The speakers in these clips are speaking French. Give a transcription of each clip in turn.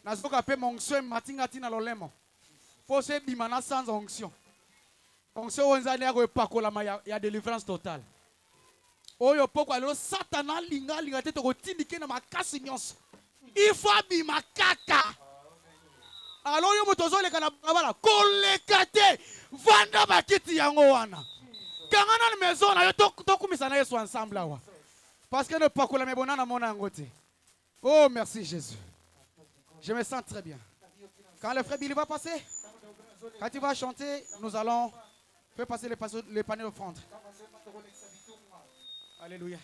Nazoka pe onction matinga tina lolemo. Pose bimana sans onction. Onction onzali ya kopakola ya délivrance totale. Oyo poko alelo satana linga te to tindike na makasi nyonso. Il faut bima kaka. Alors yo motozo leka na bala koleka te vanda bakiti yango wana. Kangana na maison na yo to kumisa na Yesu ensemble awa. Parce que ne pakola me bonana mona yango. Oh merci Jésus. Je me sens très bien. Quand le frère Billy va passer, quand il va chanter, nous allons faire passer les paniers d'offrande. Alléluia.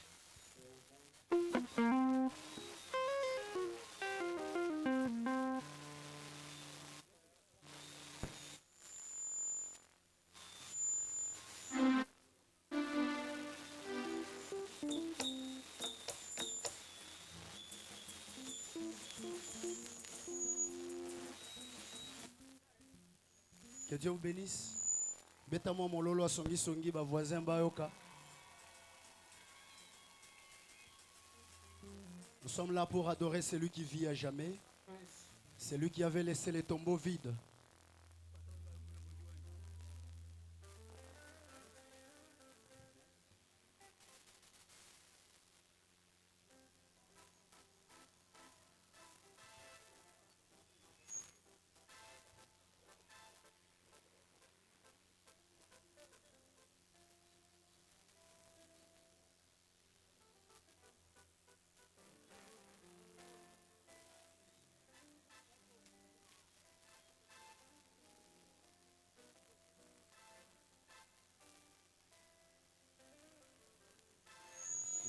Que Dieu vous bénisse. Bêtement mon lolo songi songi ba voisin bayoka. Nous sommes là pour adorer celui qui vit à jamais. Celui qui avait laissé les tombeaux vides.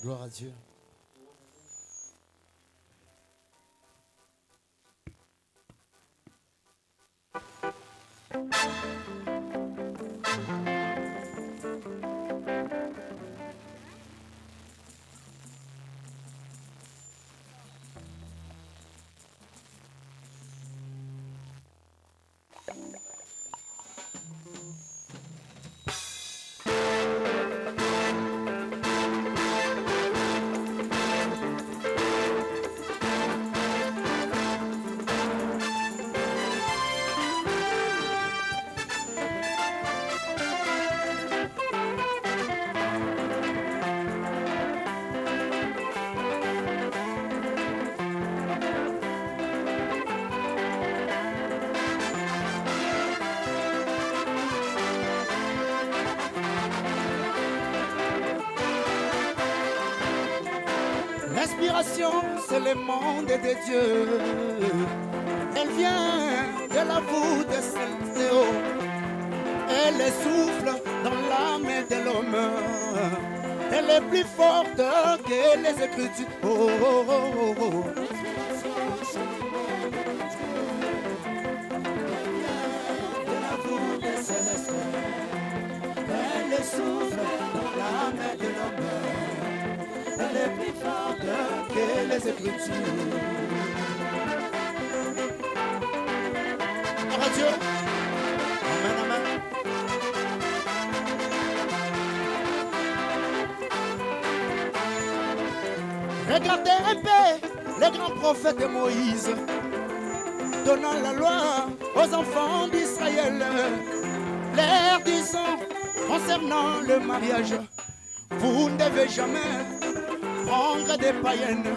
Gloire à Dieu. L'inspiration, c'est le monde de Dieu. Elle vient de la voûte de Saint-Théo. Elle souffle dans l'âme de l'homme. Elle est plus forte que les Écritures. Oh, oh, oh, oh. De la voûte de Saint-Théo. Elle souffle dans l'âme de l'homme. Elle est plus forte que les Écritures. Gloire à Dieu. Amen, amen. Regardez un peu les grands prophètes de Moïse, donnant la loi aux enfants d'Israël, leur disant concernant le mariage, vous ne devez jamais prendre des païennes.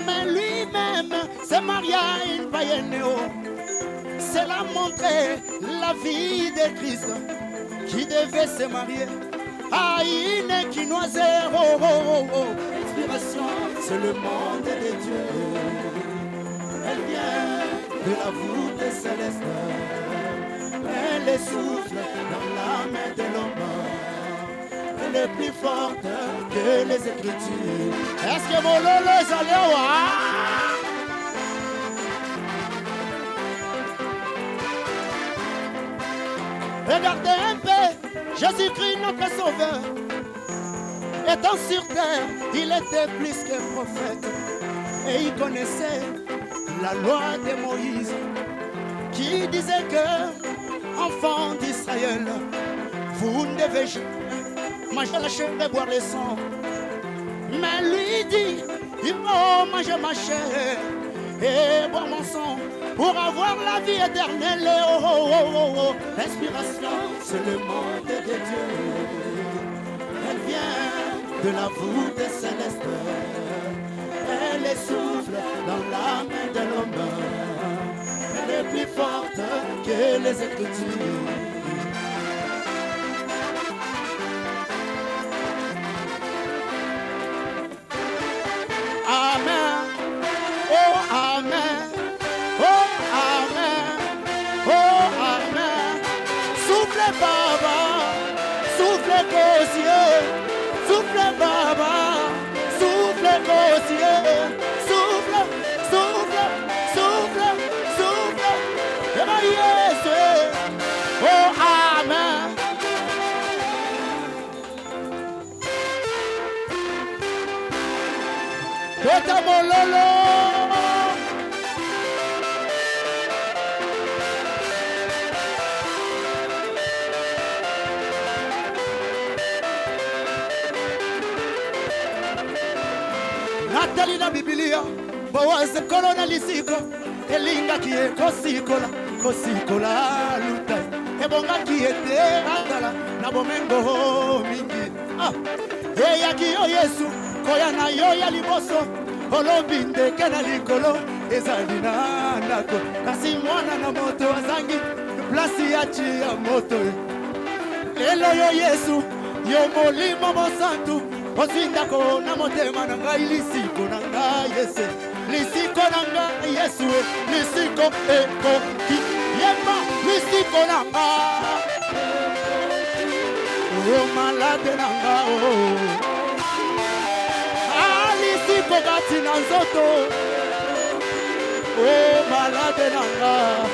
Mais lui-même s'est marié à une païenne. Cela montrait la vie de Christ qui devait se marier à une équinoisière. Oh, oh, oh, oh. L'inspiration, c'est le monde de Dieu. Elle vient de la voûte céleste. Elle souffle dans l'âme de l'homme. Elle est plus forte que les Écritures. Est-ce que mon lolo est allé au Regardez un peu, Jésus-Christ notre sauveur. Étant sur terre, il était plus que prophète. Et il connaissait la loi de Moïse qui disait que, enfants d'Israël, vous ne devez jamais manger la chair et boire le sang. Mais lui dit, il faut manger ma chair et boire mon sang pour avoir la vie éternelle. Oh, oh, oh, oh, oh. L'inspiration, c'est le monde de Dieu. Elle vient de la voûte céleste. Elle est souffle dans la main de l'homme. Elle est plus forte que les Écritures. Amen. Oh, amen. Oh, amen. Oh, amen. Souffle, Baba. Souffle, Gosier. Souffle, Baba. Souffle, Gosier. Souffle, souffle, souffle, souffle. Et yes. Oh, amen. Beta mololo. Natali na Biblia, bawaze kolona lisiko, elinga kie kosikola, kosikola luta, ebonga kie te atala, na bomengo mingi. Ah, eya kiyo Yesu, koya na yo ya liboso, olobi ndeke na likolo, ezali na ndako, kasi mwana na moto azangi, plasi ya chi ya moto. Lelo yo Yesu, yo molimo mosantu, osindako na motema na ngai lisiko na ngai Yesu, lisiko na ngai Yesu, lisiko ekoki yema lisiko na ngai. Oh malade na ngai oh. Lisiko kati na nzoto. Oh malade na ngai.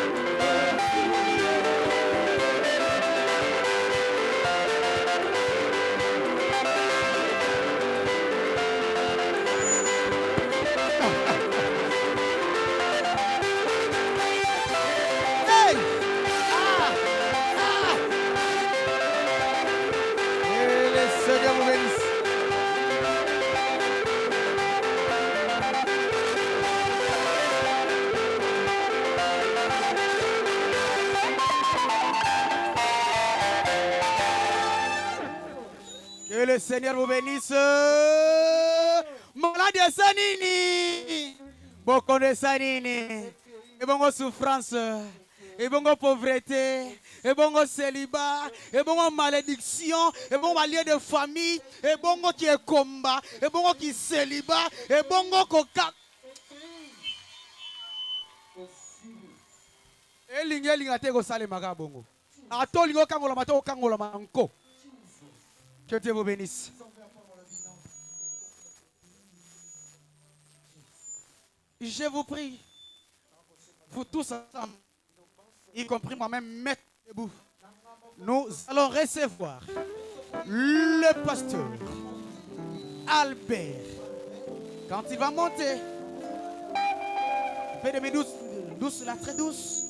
Que le Seigneur vous bénisse. Malade sanini. Beaucoup de sanini. Et bon souffrance. Et bon pauvreté. Et bon célibat. Et bon malédiction. Et bon lieu de famille. Et bon qui est combat. Et bon qui célibat. Et bon coca. Et l'ingé go sale magabongo. Ato lingo kangola mato kangola manko. Que Dieu vous bénisse. Je vous prie, vous tous ensemble, y compris moi-même, mettre debout. Nous allons recevoir le pasteur Albert. Quand il va monter, faites de mes douces là, très douce.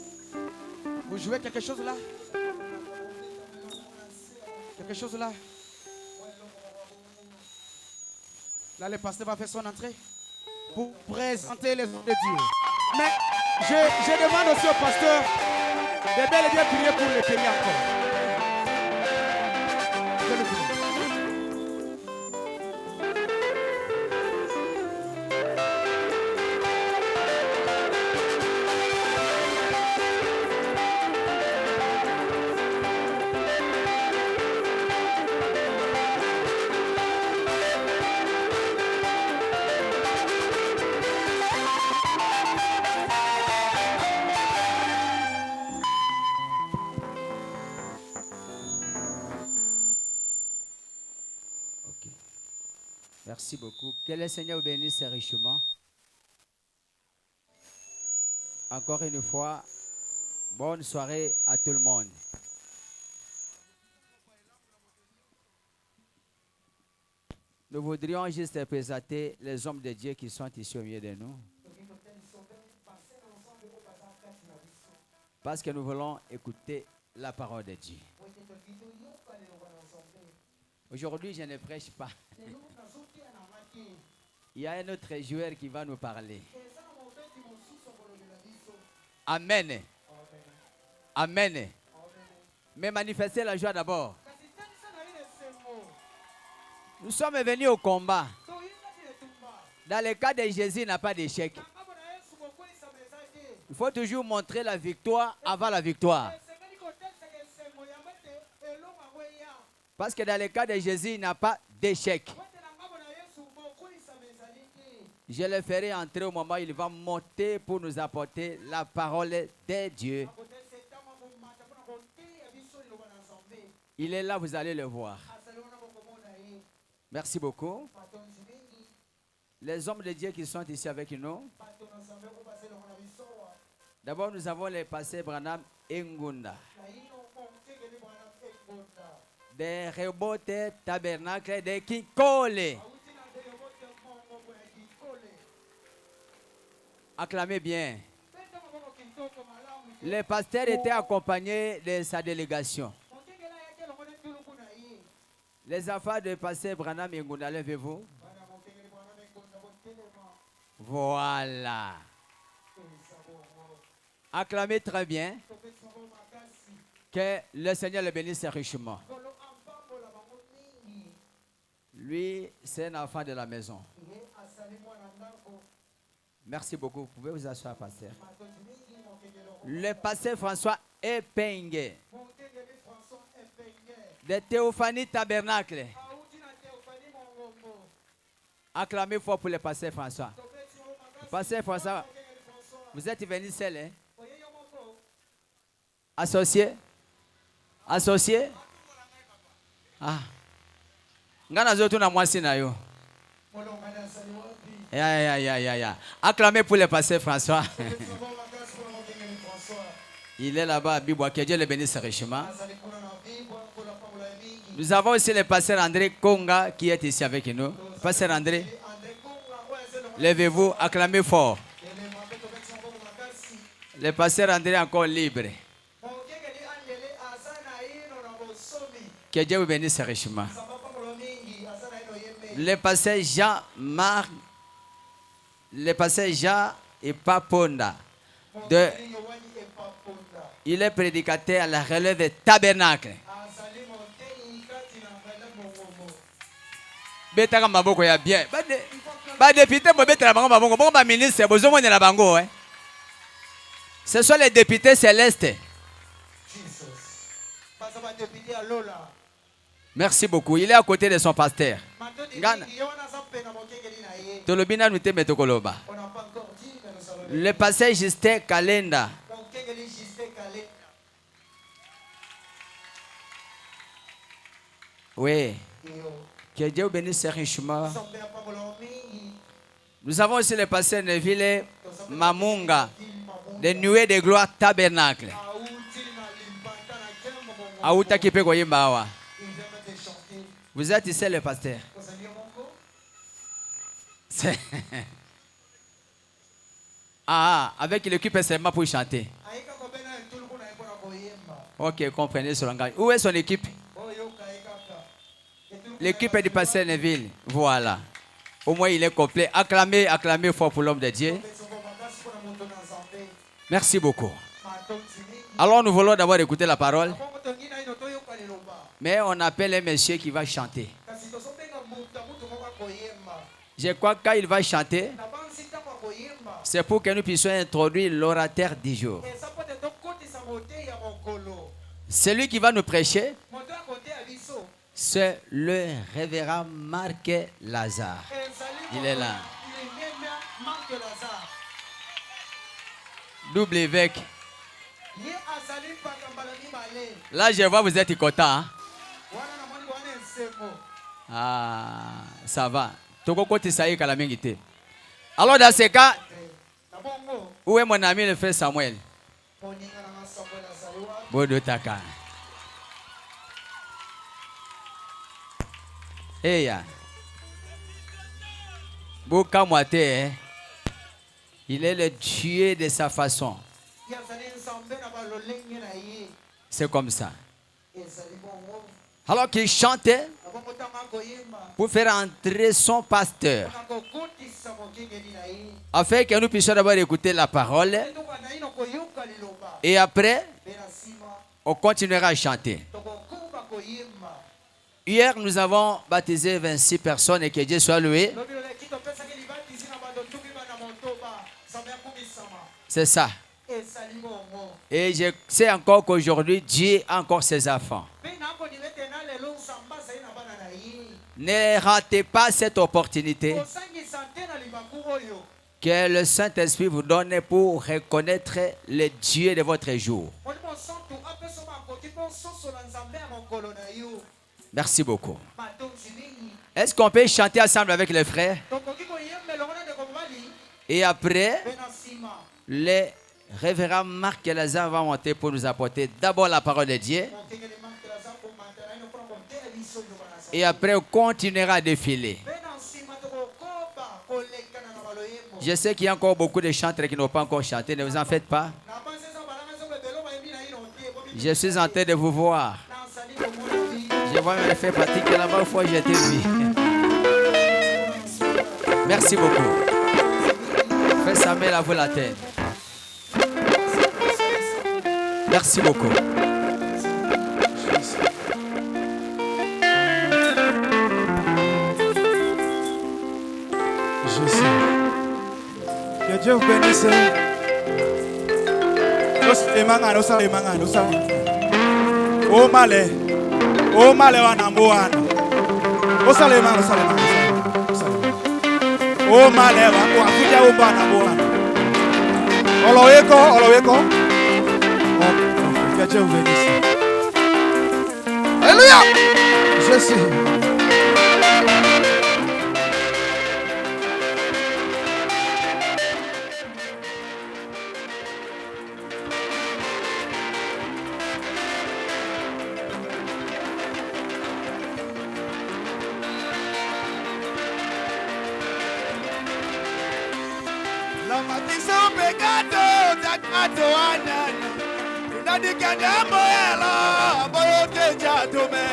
Vous jouez quelque chose là? Quelque chose là? Là, le pasteur va faire son entrée pour présenter les hommes de Dieu. Mais je demande aussi au pasteur de bel et bien prier pour le pays encore. Je le prie. Merci beaucoup. Que le Seigneur vous bénisse richement. Encore une fois, bonne soirée à tout le monde. Nous voudrions juste présenter les hommes de Dieu qui sont ici au milieu de nous. Parce que nous voulons écouter la parole de Dieu. Aujourd'hui, je ne prêche pas. Il y a un autre joueur qui va nous parler. Amen. Amen. Mais manifestez la joie d'abord. Nous sommes venus au combat. Dans le cas de Jésus, il n'a pas d'échec. Il faut toujours montrer la victoire avant la victoire. Parce que dans le cas de Jésus, il n'a pas d'échec. Je le ferai entrer au moment où il va monter pour nous apporter la parole de Dieu. Il est là, vous allez le voir. Merci beaucoup. Les hommes de Dieu qui sont ici avec nous. D'abord, nous avons les pasteurs Branham et Ngunda. Des Rebote Tabernacle de Kikole. Acclamez bien. Le pasteur était accompagné de sa délégation. Les enfants de pasteur Branham et Ngunda, levez-vous. Voilà. Acclamez très bien. Que le Seigneur le bénisse richement. Lui, c'est un enfant de la maison. Merci beaucoup. Vous pouvez vous asseoir, pasteur. Le pasteur François Epengue de Théophanie Tabernacle. Acclamez fort pour le pasteur François. Pasteur François, vous êtes venu seul, hein? Associé? Associé? Ah. Ngana zoto na mwasi na yo. Ya. Acclamez pour le pasteur François. Il est là-bas, Bibois, que Dieu le bénisse richement. Nous avons aussi le pasteur André Konga qui est ici avec nous. Pasteur André, levez-vous, acclamez fort. Le pasteur André est encore libre. Que Dieu vous bénisse richement. Le pasteur Jean-Marc, le pasteur Jean et Paponda, il est prédicateur à la relève des tabernacles. Betaka maboko ya bien. Ba député mo betala bango maboko, bango ba ministre bozo mo na bango hein. Ce sont les députés célestes. Merci beaucoup. Il est à côté de son pasteur. Le pasteur Justin Kalenda. Oui. Que Dieu vous bénisse richement. Nous avons aussi le pasteur Neville Mamunga de Nuée de Gloire Tabernacle. Aouta Kipe Goyimbawa. Vous êtes ici le pasteur. Ah, avec l'équipe seulement pour chanter. Ok, comprenez ce langage. Où est son équipe? L'équipe du pasteur Neville. Voilà. Au moins, il est complet. Acclamez, acclamez fort pour l'homme de Dieu. Merci beaucoup. Alors, nous voulons d'abord écouter la parole. Mais on appelle un monsieur qui va chanter. Je crois que quand il va chanter, c'est pour que nous puissions introduire l'orateur du jour. Celui qui va nous prêcher, c'est le révérend Marc Lazare. Il est là. Double évêque. Là, je vois, vous êtes content. Hein? Ah, ça va. Alors, dans ce cas, où est mon ami le frère Samuel? Bodotaka. Hey, Bokamwate, il est le Dieu de sa façon. C'est comme ça. Alors qu'il chantait pour faire entrer son pasteur, afin que nous puissions d'abord écouter la parole et après, on continuera à chanter. Hier, nous avons baptisé 26 personnes et que Dieu soit loué. C'est ça. Et je sais encore qu'aujourd'hui, Dieu a encore ses enfants. Ne ratez pas cette opportunité que le Saint-Esprit vous donne pour reconnaître le Dieu de votre jour. Merci beaucoup. Est-ce qu'on peut chanter ensemble avec les frères? Et après, le révérend Marc Lazare va monter pour nous apporter d'abord la parole de Dieu. Et après, on continuera à défiler. Je sais qu'il y a encore beaucoup de chanteurs qui n'ont pas encore chanté. Ne vous en faites pas. Je suis en train de vous voir. Je vois même fait partie que là-bas, une fois j'étais vu. Merci beaucoup. Fais Samuel à vous la tête. Merci beaucoup. Que Dieu vous bénisse. Oh male wana mwana. Osalema. Oh male wa kuja ubana mwana. Oloyeko. Que Dieu vous bénisse. Alléluia. Jésus. La matiso pecado takato anana. Nadi kadambo ela boyo teja tome.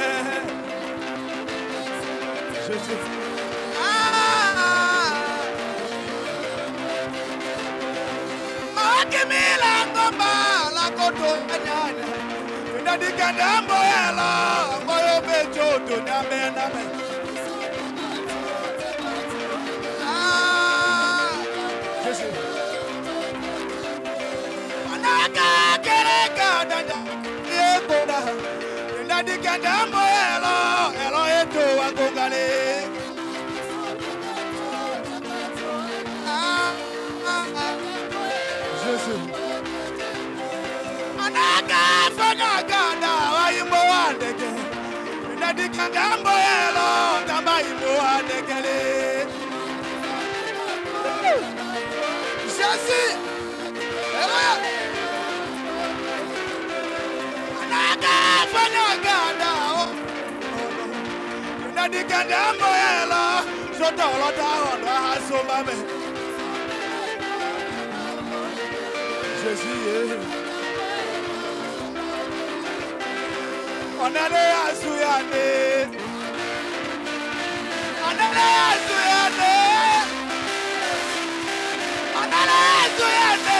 Jésus. Akimila ngomba la koto anana. Nadi kadambo ela boyo bejo to name. Jésus, on a les assouyane, on a les assouyane, on a les assouyane,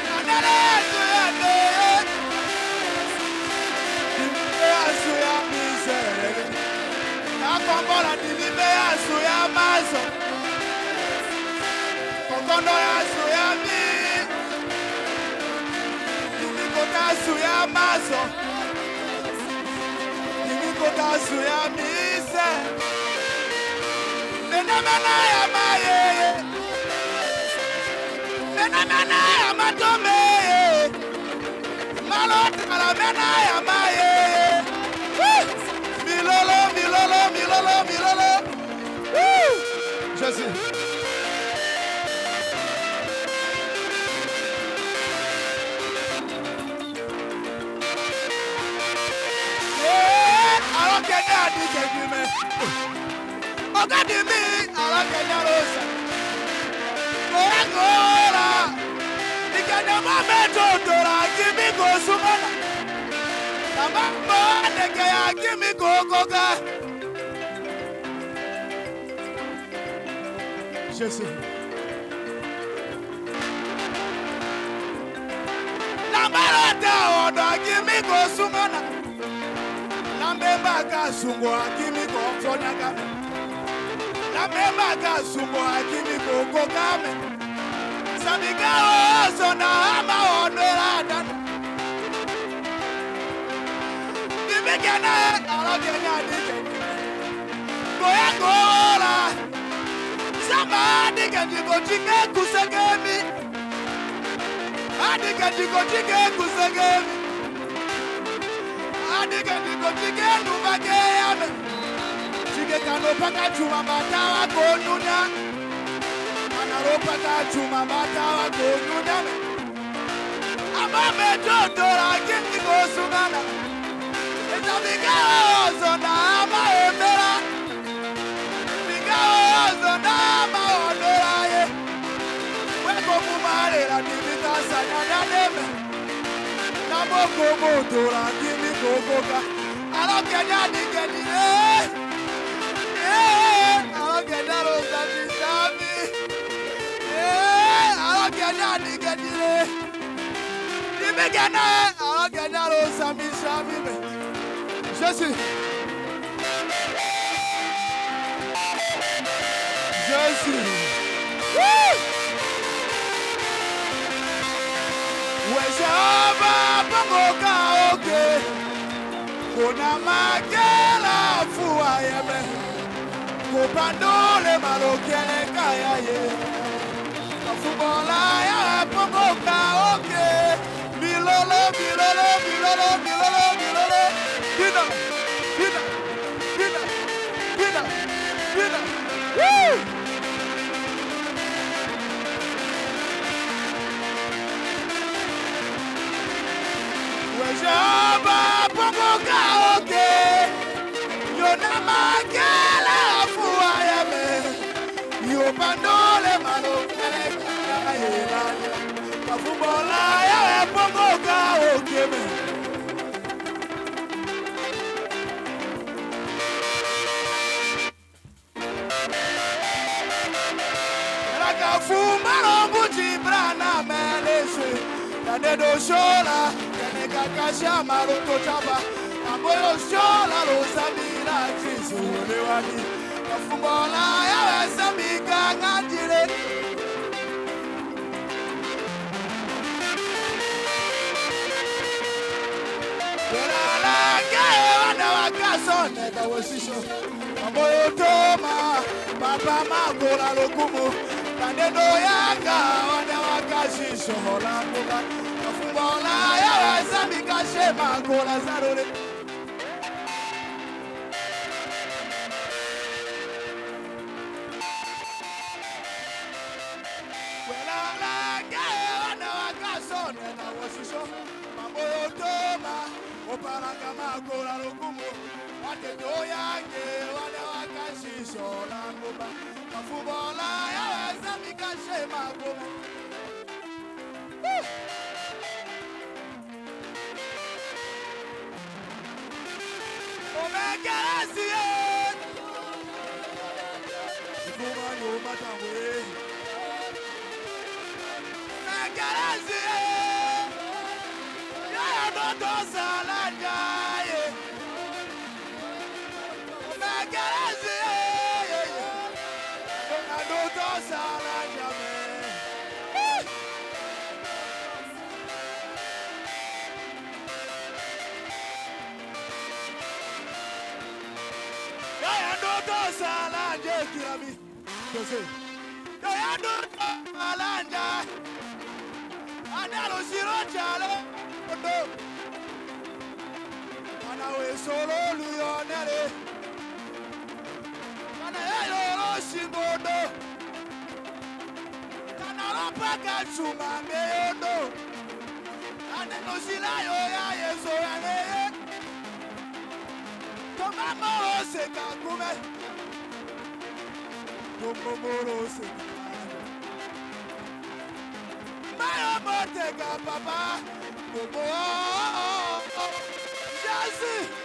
on a les assouyane, na kombola dilibe assouyamazo, kokondo assouyami. Suya maso, nimikota suya mise, menamana ya maye, menamana ya matome, malota la mena ya maye, milolo. Jésus. Ogadimi, alakenya rosa. Oyangola, nikanya mameto dora kimi gosumana. Je sais. Lambarata odo kimi go sumana. Lambemba ka sungo kimi go fonaga. Lambemba ka sungo kimi go kokame. Sabiga ozona ama onorada. Bibekena alogena dike. Goya gola. Somebody can go chicken kusagemi. Adi can go chicken kusagemi. Adi can go chicken nubagemi. Chicken can opaka chuma batawa konunya. Anaropaka chuma batawa konunya. Amame jotora kiti go sungana. Ita biga ozona ama emera. Zonama odoraye, weko kumare la divita sanana neme, namo komo dora kimi kokoka, alokenya dikenire, alokenya rosa bisabi, alokenya dikenire, dimekena alokenya rosa bisabi. Je suis. Wezaba pamoka oke, kuna magela fuwa yeme, kupandole malokele kaya ye, kafubola ya pamoka oke, bilolo bilolo bilolo bilolo bilolo, bina bina bina bina bina, woo! Jaba pamoka oke, yona magela fuwa yame, yo pandole malo kele kaya yelanya, kafubola ya pamoka oke me. Raka fuma rombuji brana melese, kane do shola. Kakasha maroto chaba, amoyo shola rosamira chisu lewani, kafumola ya wesamika ngandire. Kelala kaya wana wakasone kawasisho, amoyo toma, papa magola lokumu, kanendo yanga wana wakasisho holanduka. Kafumola ya wesamika shema gola zarore. Kelala kaya wana wakasone kawasisho, amoyo toma, oparanga magola lokumu, watendo yange wana wakasisho holanduka. Kafumola ya wesamika shema gola. Solo Lionere, Canelo Shimodo, Canaro Pacachuma Meodo, and the Nosilayo Yaso and Tomamo Sekakume, Tomomoro Seka, Maya Motega Papa, Momo. Kasi.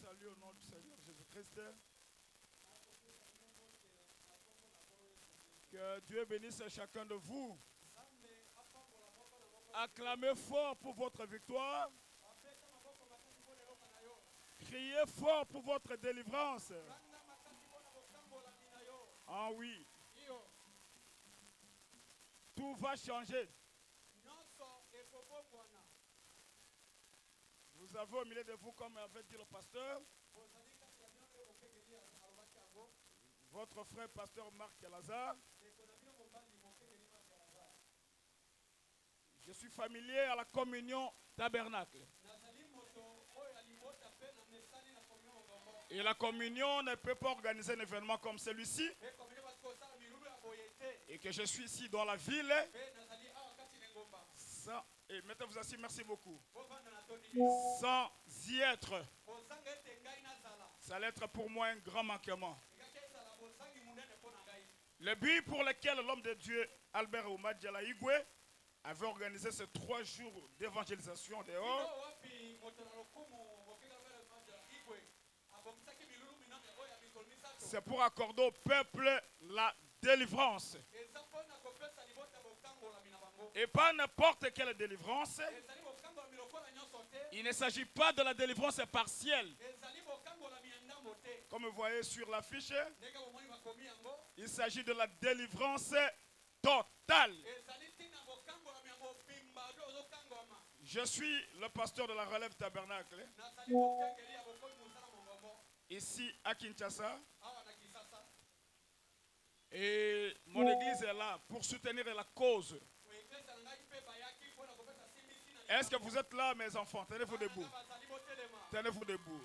Salut au nom du Seigneur Jésus-Christ. Que Dieu bénisse chacun de vous. Acclamez fort pour votre victoire. Criez fort pour votre délivrance. Ah oui. Tout va changer. Vous avez au milieu de vous, comme avait dit le pasteur, votre frère pasteur Marc Lazare. Je suis familier à la communion tabernacle. Et la communion ne peut pas organiser un événement comme celui-ci. Et que je suis ici dans la ville. Et mettez-vous assis, merci beaucoup. Sans y être, ça allait être pour moi un grand manquement. Le but pour lequel l'homme de Dieu, Albert Oumadjala Igwe, avait organisé ces 3 jours d'évangélisation dehors, c'est pour accorder au peuple la délivrance. Et pas n'importe quelle délivrance. Il ne s'agit pas de la délivrance partielle. Comme vous voyez sur l'affiche, il s'agit de la délivrance totale. Je suis le pasteur de la relève tabernacle. Ici à Kinshasa. Et mon église est là pour soutenir la cause. Est-ce que vous êtes là, mes enfants? Tenez-vous debout. Tenez-vous debout.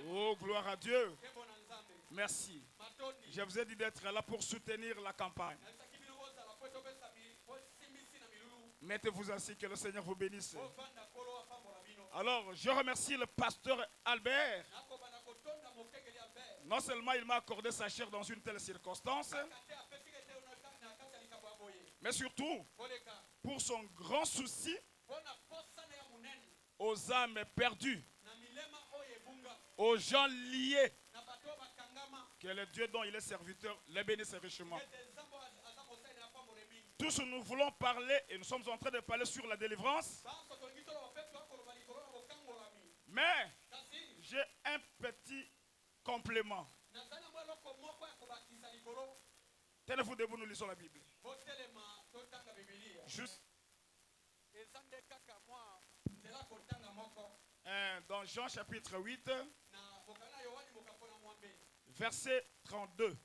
Oh, gloire à Dieu. Merci. Je vous ai dit d'être là pour soutenir la campagne. Mettez-vous assis, que le Seigneur vous bénisse. Alors, je remercie le pasteur Albert. Non seulement il m'a accordé sa chair dans une telle circonstance, mais surtout pour son grand souci aux âmes perdues, aux gens liés, que le Dieu dont il est serviteur les bénisse richement. Tous nous voulons parler et nous sommes en train de parler sur la délivrance. Mais J'ai un petit complément. Tenez-vous debout, nous lisons la Bible. Juste. Dans Jean chapitre 8, verset 32.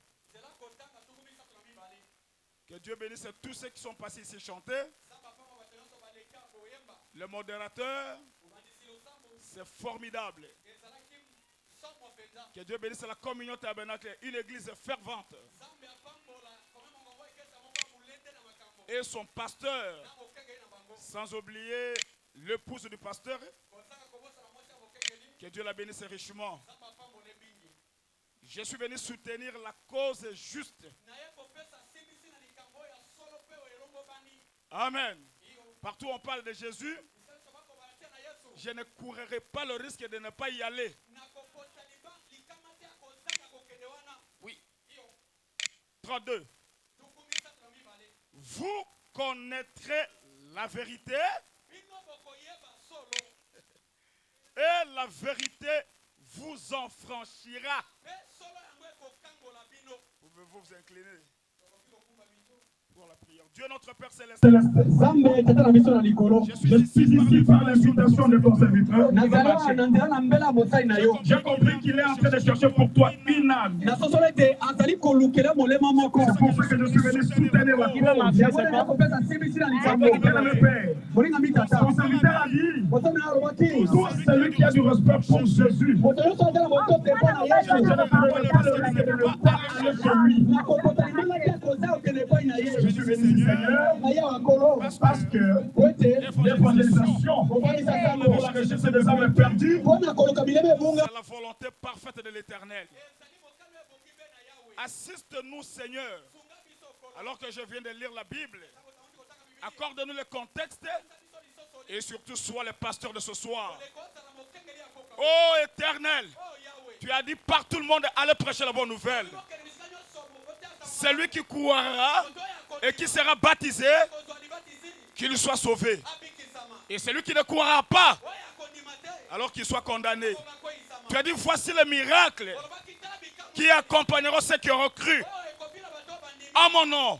Que Dieu bénisse tous ceux qui sont passés ici chanter. Le modérateur, c'est formidable. Que Dieu bénisse la communion tabernacle, une église fervente. Et son pasteur, sans oublier l'épouse du pasteur. Que Dieu la bénisse richement. Je suis venu soutenir la cause juste. Amen. Partout où on parle de Jésus, je ne courrai pas le risque de ne pas y aller. Oui. 32. Vous connaîtrez la vérité et la vérité vous en franchira. Pouvez-vous vous incliner pour la prière? Dieu notre Père Céleste, je suis ici par l'invitation de ton serviteur. J'ai compris qu'il est en train de chercher pour toi une âme. C'est pour ça que je suis venu soutenir la cause. Ton serviteur a dit, tout celui qui a du respect pour Jésus, je ne peux pas le risque de ne pas aller chez lui. Je suis venu ici, Seigneur, parce que l'évangélisation pour la recherche des âmes perdues, c'est la volonté parfaite de l'Éternel. Assiste-nous, Seigneur, alors que je viens de lire la Bible. Accorde-nous le contexte et surtout sois le pasteur de ce soir. Oh Éternel, tu as dit par tout le monde, allez prêcher la bonne nouvelle. Celui qui croira et qui sera baptisé, qu'il soit sauvé. Et celui qui ne croira pas, alors qu'il soit condamné. Tu as dit, voici les miracles qui accompagneront ceux qui auront cru. En mon nom,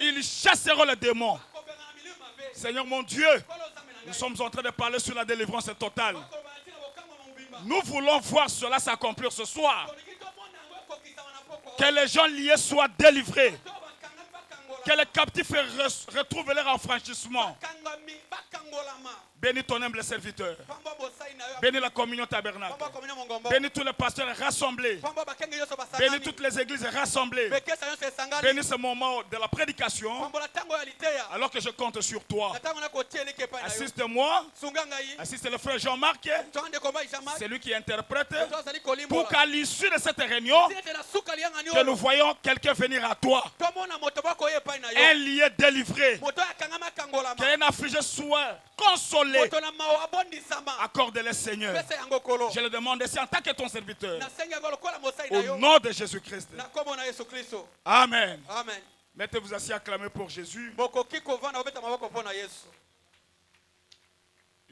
ils chasseront les démons. Seigneur mon Dieu, nous sommes en train de parler sur la délivrance totale. Nous voulons voir cela s'accomplir ce soir. Que les gens liés soient délivrés. Que les captifs retrouvent leur affranchissement. Bénis ton humble serviteur. Bénis la communion tabernacle. Bénis tous les pasteurs rassemblés. Bénis toutes les églises rassemblées. Bénis ce moment de la prédication. Alors que je compte sur toi. Assiste-moi. Assiste le frère Jean-Marc. C'est lui qui interprète. Pour qu'à l'issue de cette réunion, que nous voyons quelqu'un venir à toi. Un lié délivré. Qu'un affligé soit consolé. Accorde-le, Seigneur. Je le demande ici en tant que ton serviteur. Au nom de Jésus-Christ. Amen. Mettez-vous assis, acclamez pour Jésus.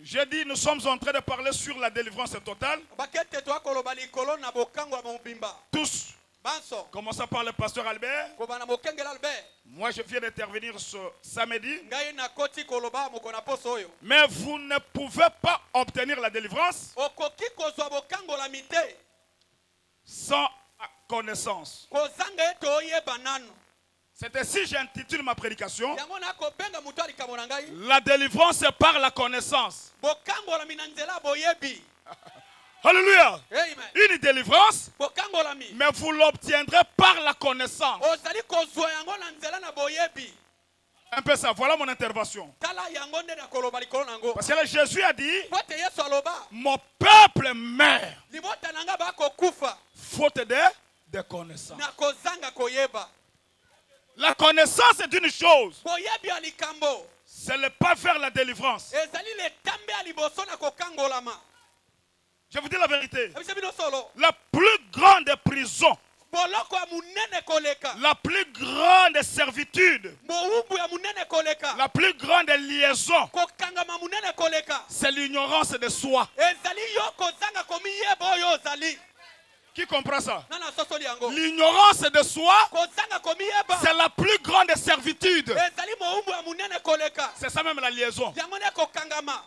J'ai dit, nous sommes en train de parler sur la délivrance totale. Tous. Commençons par le pasteur Albert. Moi, je viens d'intervenir ce samedi. Mais vous ne pouvez pas obtenir la délivrance sans connaissance. C'est ainsi que j'intitule ma prédication. La délivrance par la connaissance. Alléluia. Une délivrance, mais vous l'obtiendrez par la connaissance. Un peu ça, voilà mon intervention. Parce que Jésus a dit, mon peuple meurt faute de connaissance. La connaissance est une chose. C'est le pas vers la délivrance. Je vous dis la vérité. La plus grande prison boloko ya munene koleka La plus grande servitude, mowumbu ya munene koleka la plus grande liaison, kokangama munene koleka c'est l'ignorance de soi. ezali yo kozanga komiyeba oyo ozali Qui comprend ça? nana sosoli yango L'ignorance de soi, kozanga komiyeba c'est la plus grande servitude. ezali mowumbu ya munene koleka C'est ça même la liaison. yango nde kokangama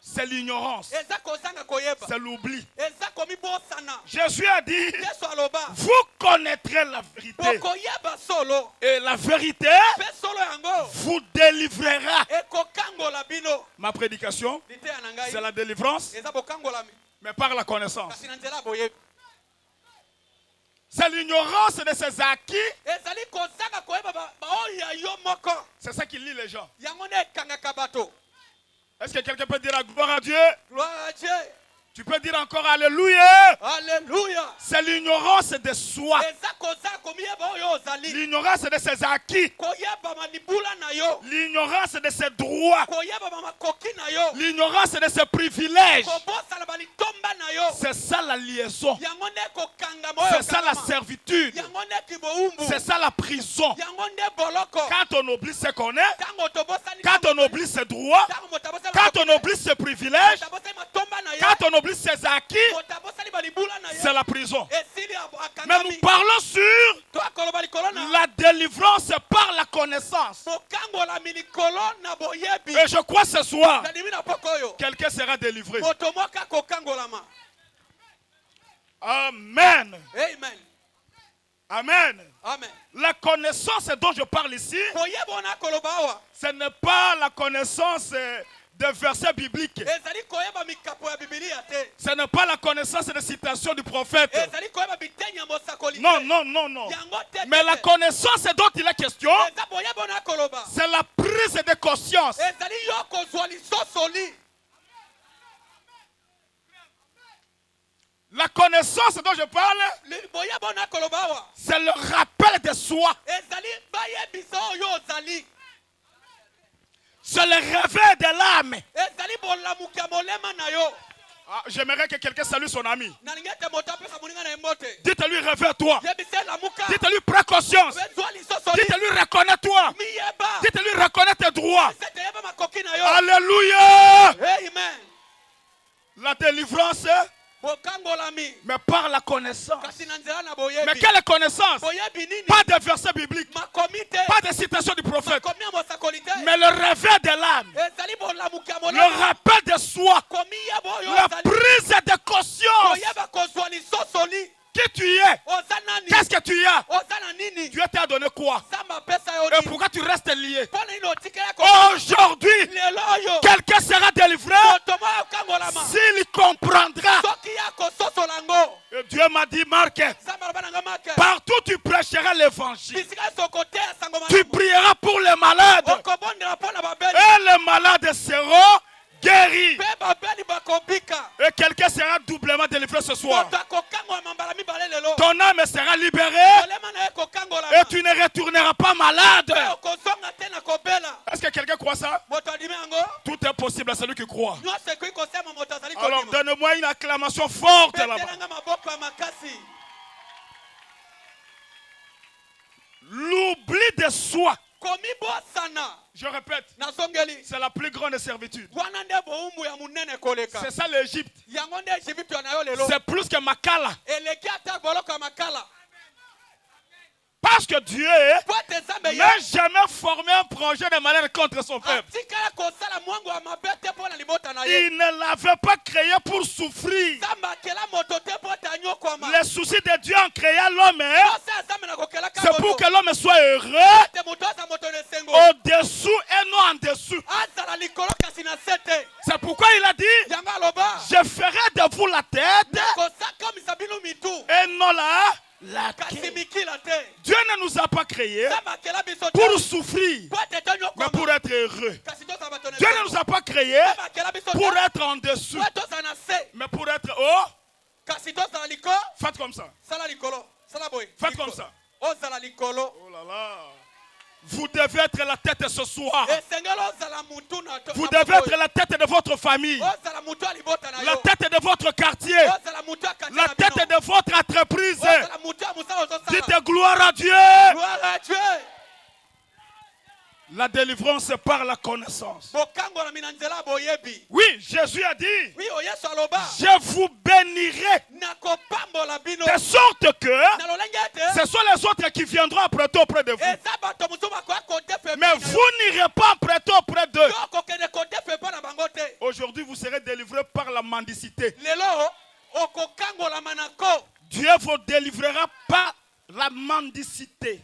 C'est l'ignorance. eza kozanga koyeba C'est l'oubli. eza komibosana Jésus a dit, yesu aloba vous connaîtrez la vérité. bokoyeba solo Et la vérité mpe solo yango vous délivrera. ekokangola bino Ma prédication, liteya na ngai c'est la délivrance, eza bokangolami mais par la connaissance. kasi na nzela ya boyebi C'est l'ignorance de ses acquis. ezali kozanga koyeba baoyo ya yo moko C'est ça qui lie les gens. yango nde ekangaka bato Est-ce que quelqu'un peut dire la gloire à Dieu? gloire à Dieu Tu peux dire encore Alléluia. alléluia C'est l'ignorance de soi. eza kozanga komiyeba oyo ozali L'ignorance de ses acquis. koyeba malibula na yo L'ignorance de ses droits. koyeba bamakoki na yo L'ignorance de ses privilèges. kobosana balitomba na yo C'est ça la liaison. yango nde kokangama oyo C'est ça la okangama. servitude. yango nde kibowumbu C'est ça la prison. yango nde boloko Quand on oublie ce qu'on est, ntango tobosani quand on oublie ses droits, ntango moto abosani quand on oublie ses privilèges, abosani matomba na ye quand on oublie ses acquis, moto abosani balibula na c'est ye la prison. esili Mais nous akangami parlons sur to akoloba likolo na la délivrance par la connaissance. bokangolami likolo na boyebi Et je crois ce soir, nandimi na poko oyo quelqu'un sera délivré. moto moko akokangolama Amen. amen Amen. amen La connaissance dont je parle ici, koyeba ona akoloba awa ce n'est pas la connaissance des versets bibliques. ezali koyeba mikapo ya bibilia te Ce n'est pas la connaissance des citations du prophète. ezali koyeba biteni ya mosakoli te Non, non, non, non. yango te Mais la connaissance dont il est question, eza boyeba ona akoloba c'est la prise de conscience. ezali yo kozwa lisosoli La connaissance dont je parle, boyeba ona akoloba awa c'est le rappel de soi. ezali bayebisa oyo ozali C'est le réveil de l'âme. ezali bolamuki ya molema na yo J'aimerais que quelqu'un salue son ami. nalingi ete moto apesa moninga na ye mbote Dites-lui, réveille-toi. yebisa elamuka Dites-lui, prends conscience. bezwa lisosoli Dites-lui, reconnais-toi. miyeba Dites-lui, reconnais tes droits. sete yeba makoki na yo Alléluia. amen La délivrance, bokangolami mais par la connaissance. kasi na nzela na Mais boyebi quelle connaissance? boyebi nini Pas de versets bibliques, makomi te pas de citation du prophète, makomi ya mosakoli te mais le réveil de l'âme, ezali bolamuki ya le molema rappel de soi, komiyeba oyo la ozali prise de conscience. koyeba kozwa lisosoli Qui tu es? oza nani Qu'est-ce que tu as? oza na nini Dieu t'a donné quoi? nzambe apesa yo Et nini pourquoi tu restes lié? mpo na nini otikela Aujourd'hui, lelo oyo quelqu'un sera délivré moto moko akangolama s'il comprendra. soki ya kososola ngo Et Dieu m'a dit, Marc, nzambe aloba na nga make partout tu prêcheras l'évangile. bisika nyonso okoteya sango Tu malamu prieras pour les malades. okobondela mpo na babeli Et les malades seront guéris. mpe babeli bakobika Et quelqu'un sera doublement délivré ce soir. moto akokangolama mbala mibale lelo Ton âme sera libérée molema na ye et kokangolama tu ne retourneras pas malade. mpe okozonga te na kobela Est-ce que quelqu'un croit ça? moto adimi yango Tout est possible à celui qui croit. nyonso ekoki kosema moto azali Alors kodima donne-moi une acclamation forte là-bas. petelanga maboko ya makasi L'oubli de soi, komibosana je répète, nasongeli c'est la plus grande servitude. wana nde bowumbu ya munene koleka C'est ça l'Égypte. yango nde ejipito na yo lelo C'est plus que Makala. eleki ata boloko ya makala Parce que Dieu po ete nzambe ye n'a jamais formé un projet de malheur contre son peuple. atikala kosala mwango ya mabe te mpo na libota na ye Il ne l'avait pas créé pour souffrir. nzambe akela moto te mpo ete anyokwama Les soucis de Dieu en créant l'homme, posa ya nzambe na kokelaka c'est pour moto que l'homme soit heureux ete moto aza moto na esengo au-dessous et non en dessous. azala likolo kasi na se te C'est pourquoi il a dit, yango aloba je ferai de vous la tête kosakamisa bino mitu et non la kasi queue. mikila te Dieu ne nous a pas créés nzambe akela biso te pour souffrir, po ete mais tonyokwama pour être heureux. kasi tozala bato na Dieu ne esengo nous a pas créés nzambe akela biso pour te être en dessous, po tozala na se mais pour être haut. kasi tozala liko Faites comme ça. sala likolo sala boye Faites comme ça. ozala likolo Oh là là. Vous devez être la tête ce soir. esengeli ozala mutu na Vous devez être la tête de votre famille, ozala mutu ya libota na la yo tête de votre quartier, ozala mutu ya kati la na bino tête de votre entreprise. ozala mutu ya mosala gloire à Dieu. Gloire à Dieu. La délivrance c'est par la connaissance. Bokango la minanzela boyebi. Oui, Jésus a dit, Oui, oyeso aloba. je vous bénirai Nakopambo la bino. de sorte que Nalolengete. ce sont les autres qui viendront apprêter auprès de vous. Ezaba to musuma kwa kote fe. Mais vous n'irez pas apprêter auprès d'eux. Yoko kene kote fe pa na bangote. Aujourd'hui, vous serez délivrés par la mendicité. Lelo okokango la manako. Dieu vous délivrera par la mendicité.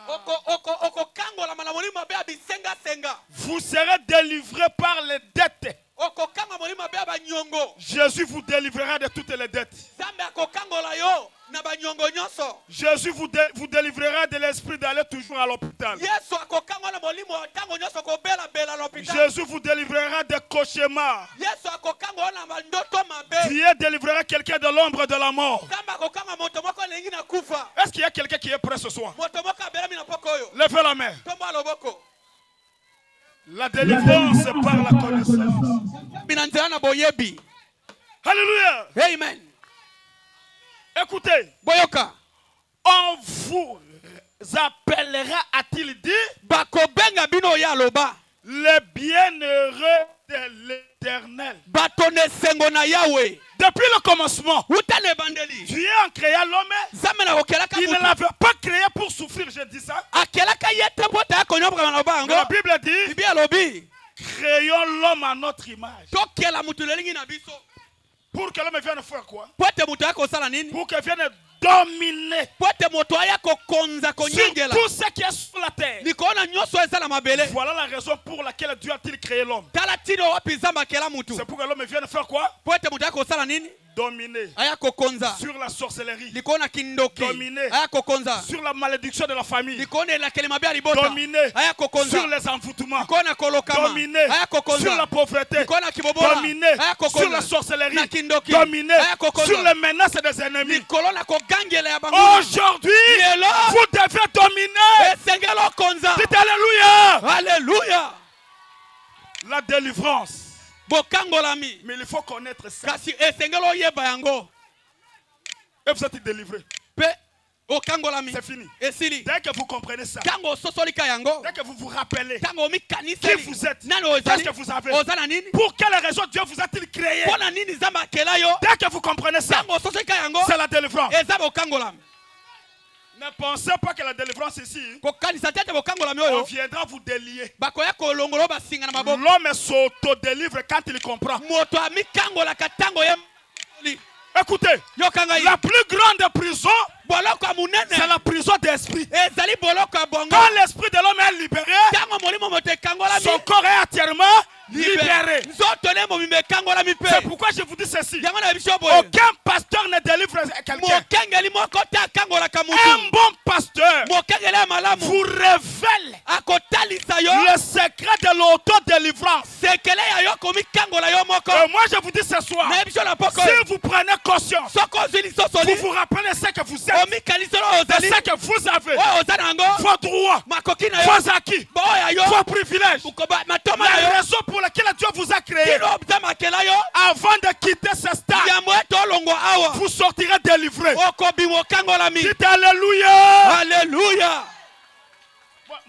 Okokango la manamoli mabe abisenga senga. Vous serez délivrés par les dettes. Okokango moli mabe abanyongo. Jésus vous délivrera de toutes les dettes. Zambe akokango la yo na banyongo nyonso. Jésus vous délivrera de l'esprit d'aller toujours à l'hôpital. Yesu akokango na molimo tango nyonso ko bela bela l'hôpital. Jésus vous délivrera des cauchemars. Yesu akokango na mandoto mabe. Dieu délivrera quelqu'un de l'ombre de la mort. Zambe akokango moto moko lengi na kufa. Est-ce qu'il y a quelqu'un qui est prêt ce soir? Moto moko abela mina poko yo. Levez la main. Tombo loboko. La délivrance c'est par la connaissance. Binanzana na boyebi. Alléluia. Amen. Écoutez. Boyoka. On vous appellera, a-t-il dit, Bakobenga bino ya loba. les bienheureux de l'Éternel. Batone sengo na Yahweh. Depuis le commencement, Utane bandeli. Dieu en créa l'homme. Zamena okelaka Il ne mutu. l'avait pas créé pour souffrir, je dis ça. Akelaka yete pota konyoba na bango. La Bible dit, Bibi alobi. créons l'homme à notre image. Tokela mutu lelingi na biso. Pour que l'homme vienne faire quoi? Pote mutu yako sala nini? Pour qu'il vienne dominer Pote moto yako konza sur konyengela. tout ce qui est sur la terre. Nikona nyoso eza na mabele. Voilà la raison pour laquelle Dieu a-t-il créé l'homme. Tala tino wapi zamba kela mutu. C'est pour que l'homme vienne faire quoi? Pote mutu yako sala nini? Dominer Ayako konza. sur la sorcellerie. Likona kindoki. Dominer Ayako konza. sur la malédiction de la famille. Likone la kelema bia libota. Dominer Ayako konza. sur les envoûtements. Likona kolokama. Dominer Ayako konza. sur la pauvreté. Likona kibobola. Dominer Ayako sur konza. la sorcellerie. Na kindoki. Dominer Ayako konza. sur les menaces des ennemis. Likolona ko gangela ya bango. Aujourd'hui, Lelo. vous devez dominer. Esengelo konza. Dites Alléluia. Alléluia. La délivrance. Bokangolami. Mais il faut connaître ça. Kasi esengelo yeba yango. Et vous êtes délivré. Pe okangolami. C'est fini. Esili. Dès que vous comprenez ça, Tango sosolika yango. dès que vous vous rappelez Tango mi kanisa. qui vous êtes, Nano qu'est-ce ozali. que vous avez, Ozana nini? pour quelle raison Dieu vous a-t-il créé, Pona nini zamba kela yo. dès que vous comprenez ça, Tango sosolika yango. c'est la délivrance. Eza bokangolami. Ne pensez pas que la délivrance ici, Ko kanisa tete bokangolami on oyo. viendra vous délier. Bakoya kolongolo basinga na maboko. L'homme s'auto-délivre quand il comprend. Moto ami kangola katango ya. Écoutez, Yokanga la plus grande prison, boloko munene. c'est la prison d'esprit. Ezali boloko bongo. Quand l'esprit de l'homme est libéré, Tango molimo moto kangolami. son corps est entièrement libéré. Nzotole mo mime kangolami pe. C'est pourquoi je vous dis ceci. Yango na biso boye. Aucun pasteur ne délivre quelqu'un. Mokengeli moko ta kangola kamutu. Un bon pasteur Mokengeli malamu. vous révèle Akotalisa yo. le secret de l'auto-délivrance. Sekele ya yo komi kangola yo moko. Et moi je vous dis ce soir, Na biso na poko. si vous prenez conscience, Soko zili sosoli. vous vous rappelez ce que vous êtes, Omi kalisolo de ozali. ce que vous avez, O ozanango. vos droits, Makoki na yo. vos acquis, Boya yo. vos privilèges, Ukoba matoma na la yo. raison pour laquelle Dieu vous a créé, Kino obzama kela yo. avant de quitter ce stade, Ya mweto longo awa. vous sortirez délivré. Okobi mo kangola mi. Dites Alléluia. Alléluia.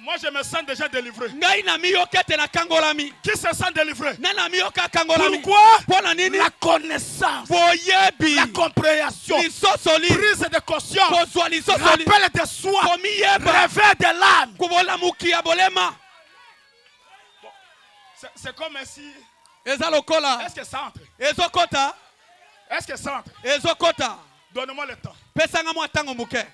Moi je me sens déjà délivré. Ngai na mi yo kete na kangola mi. Qui se sent délivré? Nana mi yo ka kangola mi. Pourquoi? Pona nini? La connaissance, Boyebi. la compréhension, Lisosoli. prise de conscience, Kozwa lisosoli. rappel de soi, Komi yeba. réveil de l'âme. Kubola muki ya bolema. C'est comme si... Eza lokola. Est-ce que ça entre? Ezokota. Est-ce que ça entre? Ezokota. Donnez-moi le temps. Pesanga mwa tango muke.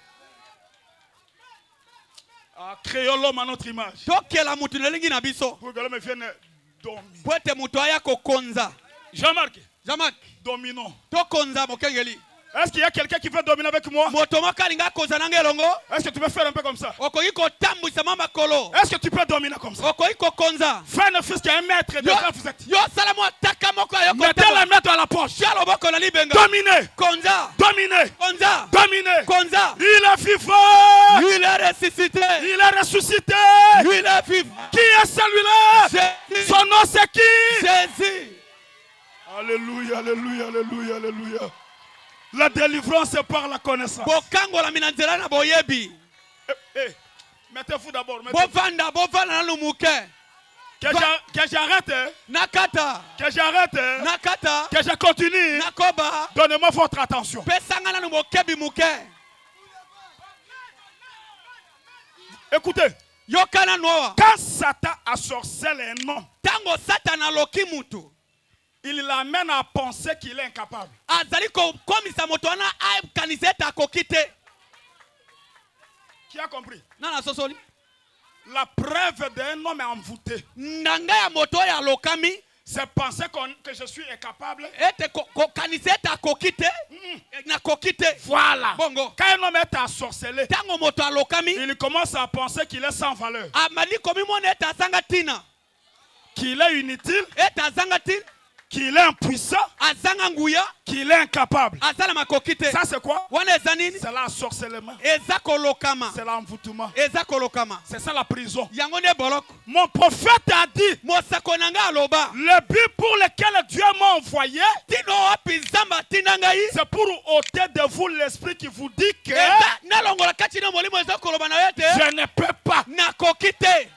Créons l'homme à notre image. Tokela mutu lelingi na biso. Pour que l'homme vienne dominer. Pwete mutu aya kokonza. Jean-Marc, Jamak. dominons. Tokonza mokengeli. Est-ce qu'il y a quelqu'un qui veut dominer avec moi? Moto makalinga koza nange longo. Est-ce que tu peux faire un peu comme ça? Okoki kotambwisa mama kolo. Est-ce que tu peux dominer comme ça? Okoki kokonza. Fais un fils qui est un maître de Yo, quand vous êtes. yo salamu ataka moko ya Mettez kotambwa. la main dans la poche. Shalo boko na libenga. Dominez. Konza. Dominez. Konza. Dominez. Konza. Il est vivant. Il est ressuscité. Il est ressuscité. Il est vivant. Qui est celui-là? Jésus. Son nom c'est qui? Jésus. Alléluia, alléluia, alléluia, alléluia. La délivrance c'est par la connaissance. bokangola minanzela na boyebi. Mettez-vous d'abord. Bovanda na lumuke. Que j'arrête. Nakata. Que j'arrête. Nakata. Que je continue. Nakoba. Donnez-moi votre attention. Pesanga na mukebi muke. Écoutez. Yokana noa. Quand Satan a sorcelé un homme, Tango Satan loki mutu. il l'amène à penser qu'il est incapable. Azali ko komisa moto wana a kaniseta kokite. Qui a compris? Nana sosoli. La preuve d'un homme envoûté, Ndanga ya moto ya lokami. c'est penser que je suis incapable. Ete kaniseta kokite. Na kokite. Voilà. Bongo. Quand un homme est ensorcelé, Tango moto ya lokami. il commence à penser qu'il est sans valeur, Amali komi mona eta zangatina. qu'il est inutile, Eta zangatina. qu'il est impuissant, Azanga nguya. qu'il est incapable. Azala makokite. Ça c'est quoi? Wana ezanini. C'est l'ensorcellement. Eza kolokama. C'est l'envoûtement. Eza kolokama. C'est ça la prison. Yango ne boloko. Mon prophète a dit, Mosako nanga aloba. le but pour lequel Dieu m'a envoyé, Tino wapi zamba tinangai. c'est pour ôter de vous l'esprit qui vous dit que Eza nalongola kati na molimo eza koloba na yete. je ne peux pas. Nakokite.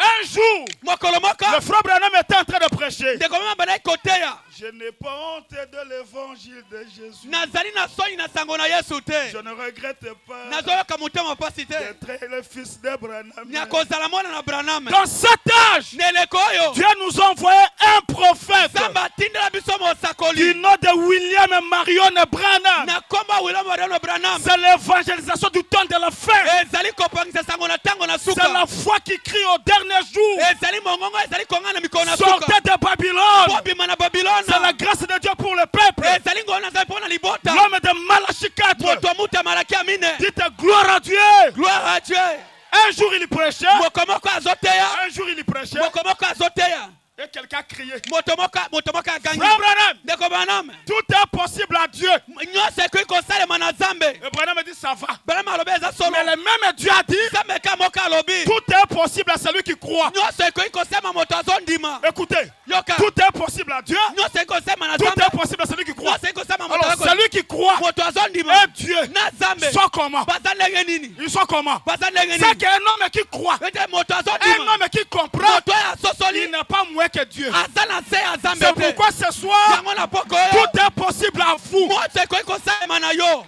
Un jour, Mokolomoka. le frère Branham était en train de prêcher. De comment bana koteya. Je n'ai pas honte de l'évangile de Jésus. Nazali na soni na sango na Yesu te. Je ne regrette pas Nazoyoka motema pasi te. d'être le fils de Branham. Nyakozala mona na Branham. Dans cet âge, Neleko oyo. Dieu nous a envoyé un prophète Zamba tindela biso du mosakoli. nom de William Marion Branham. Na komba William Marion Branham. C'est l'évangélisation du temps de la fin. Ezali kopangisa sango na tango na C'est suka. la foi qui crie au dernier jour. Ezali mongongo ezali konga na mikona suka. Sortez de Babylone. Bobi mana Babylone. C'est la grâce de Dieu pour le peuple. Ezali ngona za pona libota. L'homme de Malachie 4. Moto muta malaki amine. Dites gloire à Dieu. Gloire à Dieu. Un jour il prêchait. Mokomoko azoteya. Un jour il prêchait. Mokomoko azoteya. Et quelqu'un criait. Motomoka gangi. Frère Branham, Ndeko Branham. tout est possible à Dieu. Nyose ko ikosala mana zambe. Et Branham dit ça va. Branham alobe za solo. Mais le même Dieu a dit Zambe ka moka alobi. tout est possible à celui qui croit. Nyose ko ikosema moto azondima. Écoutez, Yoka. tout est possible à Dieu. Nyose ikosema na Tout zambe. est possible à celui qui croit. Nyose ikosema moto Alors azondima. celui qui croit Moto azondima. et Dieu Na zambe. sont comment? Baza ndenge nini? Ils sont comment? Baza ndenge C'est nini? qu'un homme qui croit, Ete moto un azondima. homme qui comprend, Moto ya il sosoli. n'est pas moins que Dieu. Azana se ya zambe C'est te. pourquoi ce soir, Yango na poko yo. tout est possible à vous. Moto ko ikosema na yo.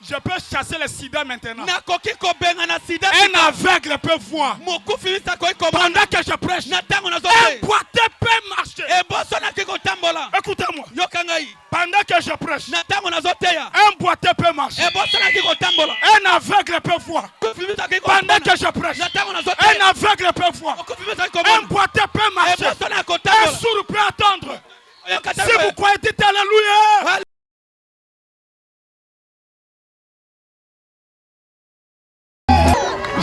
Je peux chasser le sida maintenant. Nakoki kobenga na sida. Un aveugle peut voir. Mokufi bisa ko ikomanda. Pendant que je prêche, Na tango na un zote. boiteux peut marcher. Eboso na kiko tambola. Écoutez-moi. Yokangai. Pendant que je prêche, Na tango na zoteya. un boiteux peut marcher. Eboso na kiko tambola. Un aveugle peut voir. Kufi bisa kiko Pendant tambola. que je prêche, Na tango na un zoteya. aveugle peut voir. Kufi bisa kiko Un tambola. boiteux peut marcher. Eboso na Un kotambola. sourd peut attendre. Si Yokatambola. vous croyez, dites Alléluia.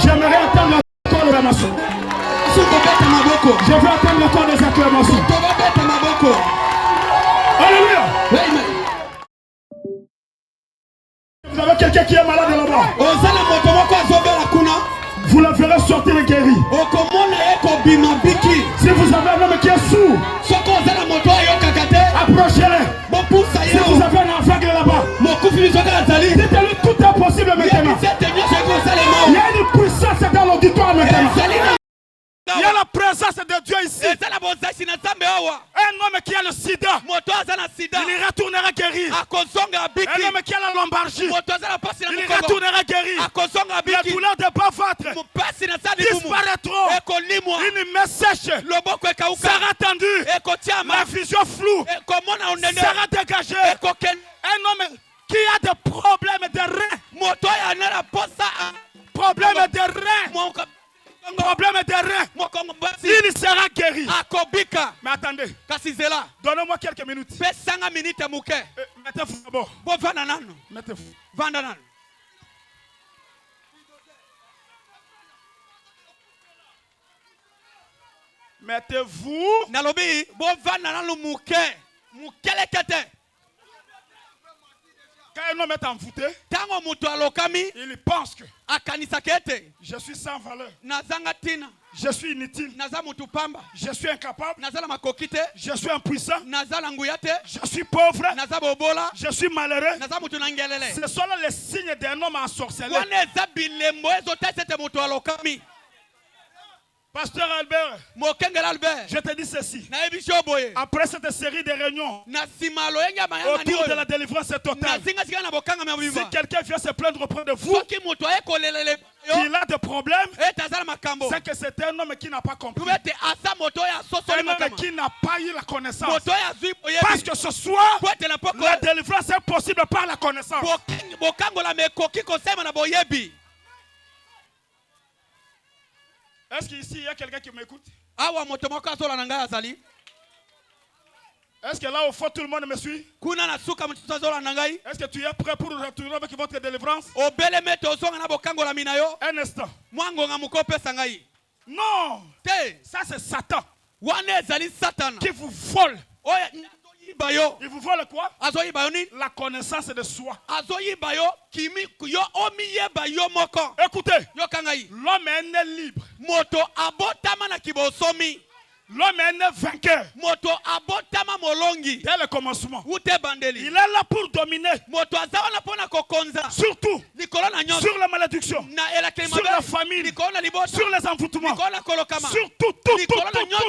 J'aimerais attendre la corde de la maçon. Je veux attendre la corde des acclamations. Alléluia. Vous avez quelqu'un qui est malade là-bas. Vous le verrez sortir et guéri. Si vous avez un homme qui est sourd, approchez-le. Si vous avez un aveugle là-bas, dites-lui tout est possible maintenant. Il y a une puissance dans l'auditoire maintenant. Il y a la présence de Dieu ici. Un homme qui a le sida, il retournera guéri. Un homme qui a la lombalgie, il retournera guéri. Les douleurs de bas-ventre disparaîtront. Une main sèche sera tendue. La vision floue sera dégagée. Un homme qui a des problèmes de reins, problème de reins, il sera guéri. Mais attendez, donnez-moi quelques minutes. Mettez-vous d'abord. Mettez-vous. Mettez-vous. Quand un homme est envoûté, Tango mutu alokami il pense que akanisa kete je suis sans valeur, nazanga tina je suis inutile, naza mutu pamba je suis incapable, nazala makoki te je suis impuissant, nazala nguya te je suis pauvre, naza bobola je suis malheureux. naza mutu na ngelele Ce sont là les signes d'un homme ensorcelé. wana eza bilembo ezotesa ete mutu alokami. Pasteur Albert, Mokengela Albert je te dis ceci. nayebi so boye Après cette série de réunions na nsima ya loyenga mayangani autour de oyo la délivrance totale, nazinga sika na bokanga si mabima quelqu'un vient se plaindre auprès de vous soki mutu aye kolelele yo qu'il a des problèmes, ete azala makambo c'est que c'est un homme qui n'a pas compris. tube ete asa moto oyo asosoli Un homme makama qui n'a pas eu la connaissance. moto oyo azwi Parce boyebi que ce soir, po ete na poko la délivrance est possible par la connaissance. bokangola mekoki kosema na boyebi. Est-ce qu'ici il y a quelqu'un qui m'écoute? Awa moto moko azola na ngai azali Est-ce que là au fond tout le monde me suit? kuna na suka mosusu azola na ngai Est-ce que tu es prêt pour retourner avec votre délivrance? obelemi ete ozonga na bokangola mina yo Un instant. mwangonga moko opesa ngai Non, te ça c'est Satan wana ezali satana qui vous vole. oyo azoyiba yo Il vous vole quoi? azoyiba yo nini La connaissance de soi. azoyiba yo kimi yo omiyeba yo moko Écoutez, yoka ngai l'homme est né libre. moto abotama na kibosomi L'homme est né vainqueur. moto abotama molongi Dès le commencement. ute bandeli Il est là pour dominer. moto aza wana mpo na kokonza Surtout likolo na nyonso sur la malédiction, na elakeli sur la mabe famille, likolo na libota sur les envoûtements, likolo na kolokama sur tout. likolo na Et nyonso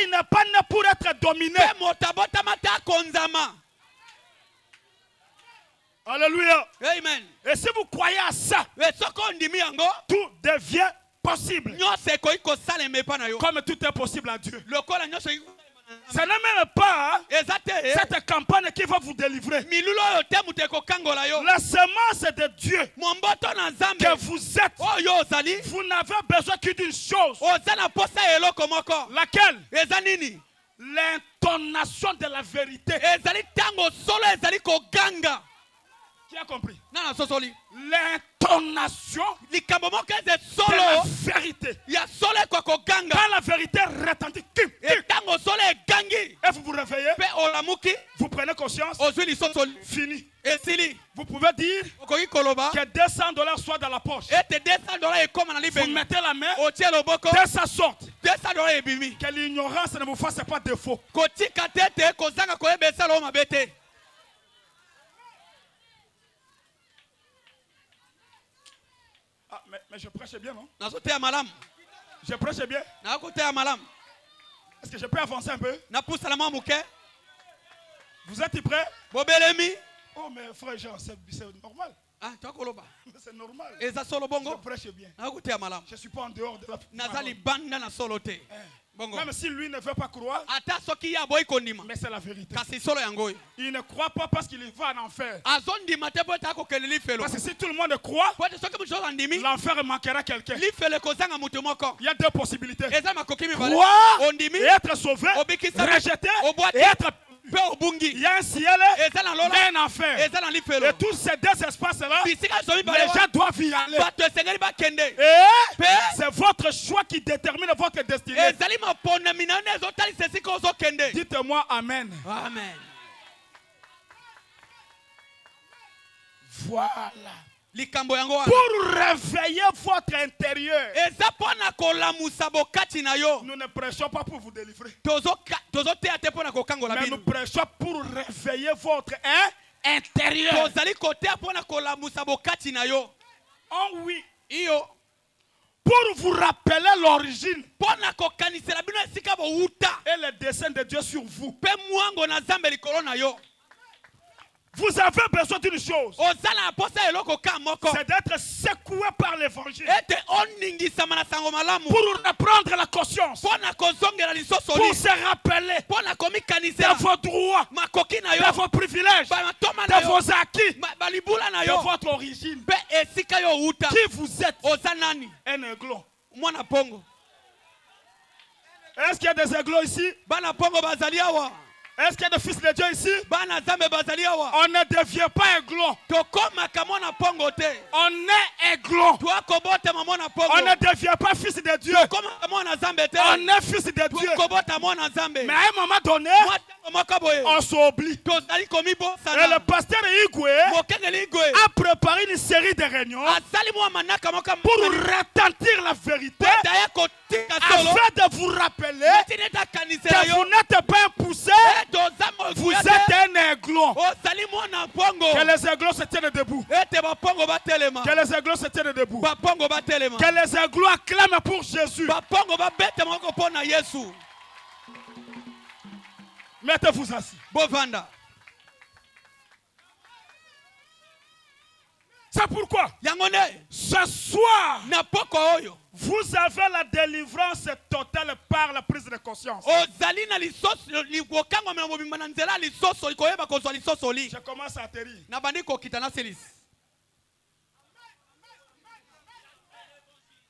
il n'est pas né pour être dominé. mpe moto abotama te akonzama. Alléluia. Amen. Et si vous croyez à ça, E soko ondimi yango tout devient possible. nyonso ekoki kosalema epa na yo Comme tout est possible à Dieu. lokola nyonso ekoki Ce n'est même pas eza te cette campagne qui va vous délivrer. milulu oyo te moto ekokangola yo La semence de Dieu momboto na nzambe que vous êtes, oyo ozali vous n'avez besoin que d'une chose. oza na posa ya eloko moko Laquelle? eza nini L'intonation de la vérité. ezali ntango solo ezali koganga Qui a compris? nana sosoli L'intonation likambo moko eza de la solo vérité. ya solo ekwa koganga Quand la vérité retentit, ntango solo egangi et vous vous réveillez, mpe olamuki vous prenez conscience, ozwi lisosoli fini. esili Vous pouvez dire okoki koloba que 200 $ soient dans la poche. ete $200 ekoma na Vous libenga mettez la main, otie loboko de sa sorte $200 ebimi que l'ignorance ne vous fasse pas défaut. kotika te ete kozanga koyeba esala oyo mabe te. Ah, mais je prêche bien, non? nazoteya malamu Je prêche bien. nakoteya malamu Est-ce que je peux avancer un peu? napusala mwa moke Vous êtes prêts? bobelemi. Oh, mais frère Jean, c'est normal. Ah, twakoloba C'est normal. eza solo Je bongo prêche bien. nakoteya malamu Je ne suis pas en dehors de la naza parole. libanda na solo te bongo Même si lui ne veut pas croire, ata soki ye aboyi kondima mais c'est la vérité. kasi solo yango oyo Il ne croit pas parce qu'il va en enfer. azondima te po ete akokende lifelo Parce que si tout le monde croit, po ete soki moto soki andimi l'enfer manquera quelqu'un. lifelo ekozanga moto moko Il y a deux possibilités. eza makoki mibale Croire ondimi et être sauvé, obikisami rejeter obwati et être... mpe obungi Il y a un ciel eza na et lola un enfer. eza na lifelo Et tous ces deux espaces-là, bisika so les mibale gens doivent y aller. bato esengeli bakende Et mpe c'est votre choix qui détermine votre destinée. ezali maponami na yo nde ezotalisa esika ozokende. Dites-moi Amen. Amen. Voilà. likambo yango wana Pour réveiller votre intérieur. eza mpo na kolamusa bokati na yo. Nous ne prêchons pas pour vous délivrer. tozoteya te mpo na kokangola Mais bino nous prêchons pour réveiller votre intérieur. tozali koteya mpo na kolamusa bokati na yo. Oh oui. iyo Pour vous rappeler l'origine mpo na kokanisela bino esika bowuta et le dessein de Dieu sur vous. mpe mwango na nzambe likolo na yo. Vous avez besoin d'une chose. oza na posa eloko ka moko C'est d'être secoué par l'évangile. ete oningisama na sango malamu Pour reprendre la conscience. mpo na kozongela Pour lisosoli se rappeler mpo na de komikanisela vos droits, makoki na de yo vos privilèges, bamatoma na de yo vos acquis, balibula na de yo votre origine. mpe esika yo owuta Qui vous êtes? oza nani Un aiglon. mwana pongo. Est-ce qu'il y a des aiglons ici? Bana pongo bazali awa. Est-ce qu'il y a des fils de Dieu ici? bana nzambe bazali awa On ne devient pas aiglon. tokomaka mwana pongo te On est aiglon. twakobotama mwana pongo On ne devient pas fils de Dieu. tokomaka mwana nzambe te On est fils de Dieu. twakobota mwana nzambe Mais à un moment donné, mwa ntango moko boye on s'oublie. tozali Et komibosana le pasteur Igwe mokengeli igwe a préparé une série de réunions asali mwa manaka moko pour retentir la vérité aya kotika solo afin de vous rappeler eti netakanisela que yo vous n'êtes pas un poussé, toza vous mokuya êtes te un aiglon. ozali mwana pongo Que les aiglons se tiennent debout. ete bapongo batelema Que les aiglons se tiennent debout. bapongo batelema Que les aiglons acclament pour Jésus. bapongo babete moko mpo na yesu Mettez-vous assis. bovanda C'est pourquoi yango nde ce soir, na poko oyo vous avez la délivrance totale par la prise de conscience. ozali na lisoso likokangwamela mobimba na nzela ya lisoso likoyeba kozwa lisoso li Je commence à atterrir. na bandi kokita na selisi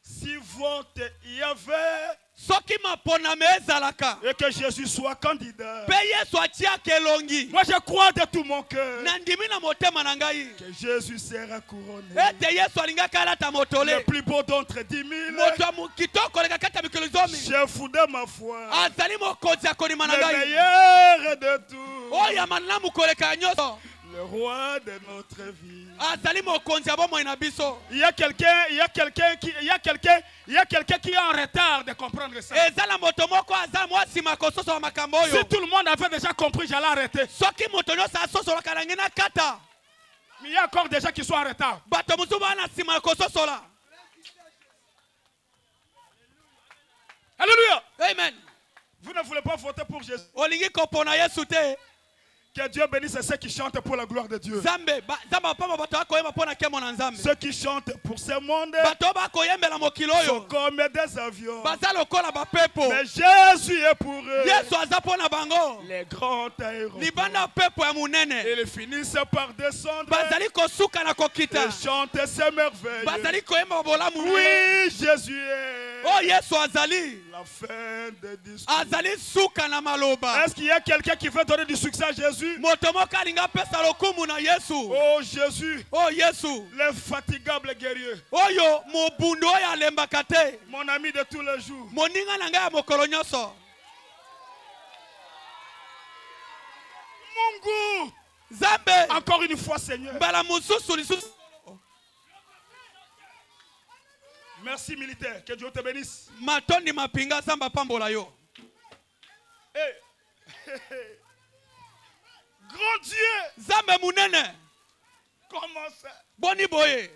Si vote il y avait soki maponame ezalaka et que Jésus soit candidat, mpe yesu atiaka elongi moi je crois de tout mon cœur nandimi na motema na ngai que Jésus sera couronné. ete yesu alingaki alata Le motole plus beau d'entre 10 000. moto ya kitoko koleka kati ya mikolo zomi J'ai fondé ma foi. azali mokonzi ya kondima na Le ngai meilleur de tout. oyo amalamu koleka ya nyonso Le roi de notre vie. azali mokonzi ya bomoi na biso Il y a quelqu'un qui est en retard de comprendre ça. ezala moto moko aza mwa nsima kososola makambo Si oyo tout le monde avait déjà compris, j'allais arrêter. soki moto nyonso asosolaka na ngai na kata Mais il y a encore des gens qui sont en retard. bato mosusu baa na nsima ya kososola Alléluia. amen Vous ne voulez pas voter pour Jésus. olingi kopona yesu te Que Dieu bénisse ceux qui chantent pour la gloire de Dieu. nzambe bapamba bato bakoyemba mpo na nkemo na nzambe Ceux qui chantent pour ce monde bato bakoyembela mokili sont oyo comme des avions. baza lokola bapepo Mais Jésus est pour eux. yesu aza mpo na bango Les grands aéroports. libanda pepo ya monene Ils finissent par descendre bazali kosuka na kokita et chanter ces merveilles. bazali koyemba bolamu Oui, Jésus est oyo yesu azali la fin des discours. azali suka na maloba Est-ce qu'il y a quelqu'un qui veut donner du succès à Jésus? moto moko alingi apesa lokumu na yesu Oh Jésus, oyo yesu l'infatigable guerrier, oyo mobundu oyo alembaka te mon ami de tous les jours. moninga na ngai ya mokolo nyonso Mungu, nzambe encore une fois Seigneur. mbala mosusu lisusu Merci militaire, que Dieu te bénisse. matondi mapinga nzambe apambola yo Hey. Grand Dieu, nzambe munene comment ça? boni boye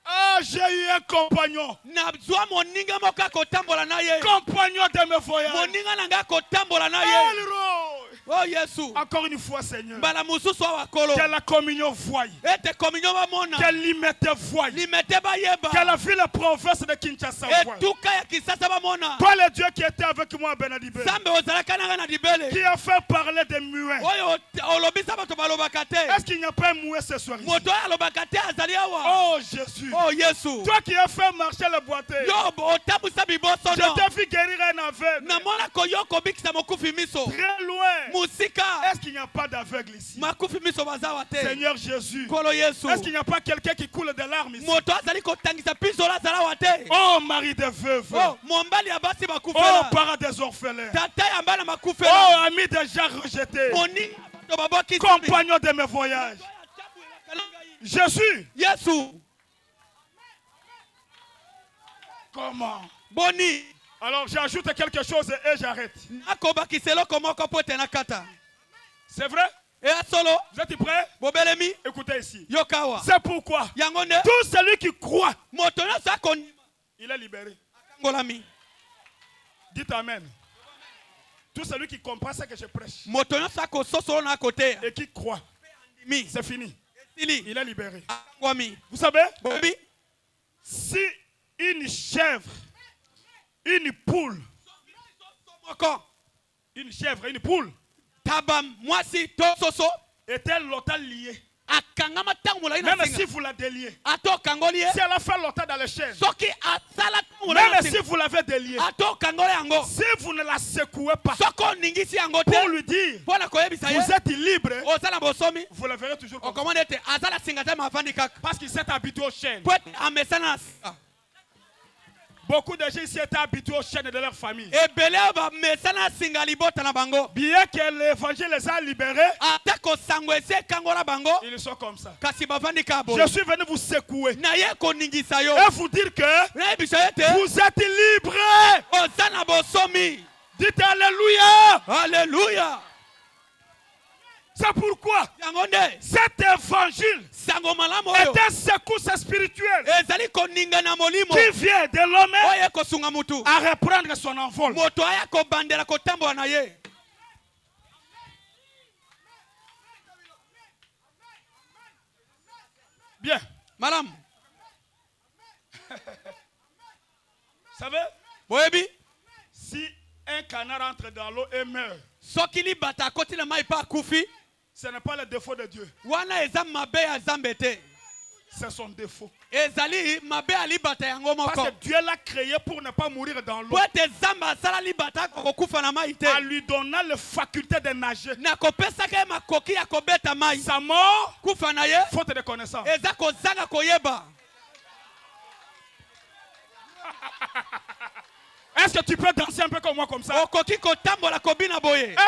Ah, j'ai eu un compagnon. nazwa moninga moko akotambola na ye Compagnon de mes voyages. moninga na ngai akotambola na ye Elroy. o yesu Encore une fois, Seigneur. mbala mosusu awa kolo Que la communion voie. ete kominyo bamona Que limite voie. limete bayeba Que la ville province de Kinshasa voie. etuka ya kisasa bamona Toi, le Dieu qui était avec moi à Benadibé, nzambe ozalaka na ngai na libele qui a fait parler des muets. oyo olobisa bato balobaka te Est-ce qu'il n'y a pas un muet ce soir ici? moto oyo alobaka te azali awa Oh Jésus. o yesu Toi qui as fait marcher le boité. yo otambwisa biboso Je no t'ai vu guérir un aveugle. namonako yo kobikisa mokufi miso Très loin. mosika Est-ce qu'il n'y a pas d'aveugle ici? makufi miso bazawa te Seigneur Jésus. kolo yesu Est-ce qu'il n'y a pas quelqu'un qui coule de larmes ici? moto azali kotangisa pizola azalawa te Oh mari des veuves. o mombali ya basi Oh bakufela parents des orphelins. tata ya bana Oh bakufela amis des gens rejetés. moninga bato babokisi Compagnon de mes voyages. Jésus. yesu Comment? boni Alors j'ajoute quelque chose et j'arrête. nakobakisa eloko moko po ete nakata C'est vrai? eya solo Vous êtes prêts? bobelemi Écoutez ici. yokawa C'est pourquoi yango nde tout celui qui croit, moto nyonso akondima il est libéré. akangolami Dites Amen. Tout celui qui comprend ce que je prêche moto nyonso akososolo na akoteya et qui croit, mi c'est fini. esili Il est libéré. akangwami Vous savez, bobi si une chèvre, une poule, moko une chèvre, une poule taba mwasi to soso était longtemps liée Même si vous la déliez. Si elle a fait longtemps dans les chaînes. Même si vous l'avez déliée. Si vous ne la secouez pas. Pour lui dire. Vous êtes libre. Vous le verrez toujours comme ça. Parce qu'il s'est habitué aux chaînes. Beaucoup de gens ici étaient habitués aux chaînes de leur famille. Bien que l'évangile les a libérés, ils sont comme ça. Je suis venu vous secouer et vous dire que vous êtes libres. Dites Alléluia. Alléluia. C'est pourquoi cet évangile est un secousse spirituel qui vient de l'homme à reprendre son envol. Bien. Madame. Vous savez, si un canard entre dans l'eau et meurt, ce n'est pas le défaut de Dieu. C'est son défaut. Parce que Dieu l'a créé pour ne pas mourir dans l'eau. En lui donnant la faculté de nager. Sa mort, faute de connaissance. Est-ce que tu peux danser un peu comme moi comme ça? Est-ce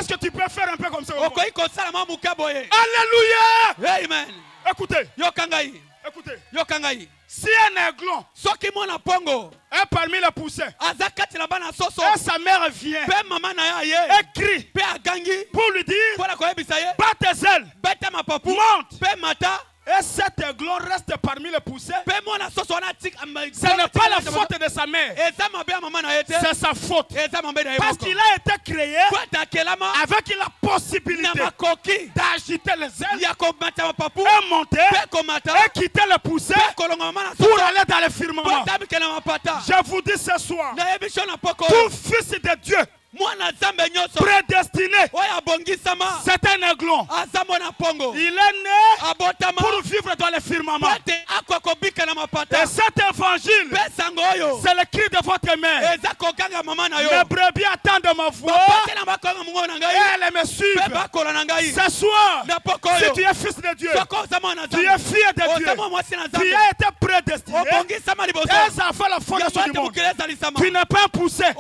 que tu peux faire un peu comme ça? Alléluia! Amen. Écoutez. Écoutez. Si un aiglon est parmi les poussins et sa mère vient et crie pour lui dire bat tes ailes, monte. Et cet aiglon reste parmi les poussins. Ce n'est pas la faute de sa mère. C'est sa faute. Parce qu'il a été créé avec la possibilité d'agiter les ailes et monter et quitter le poussin pour aller dans le firmament. Je vous dis ce soir, tout fils de Dieu prédestiné, c'est un aiglon. Il est né pour vivre dans le firmament. Et cet évangile, c'est le cri de votre mère. Les brebis attendent ma voix et elles me suivent. Ce soir, si tu es fils de Dieu, tu es fille de Dieu, tu as été prédestiné. Tes enfants la fondation du monde. Tu n'es pas un poussin,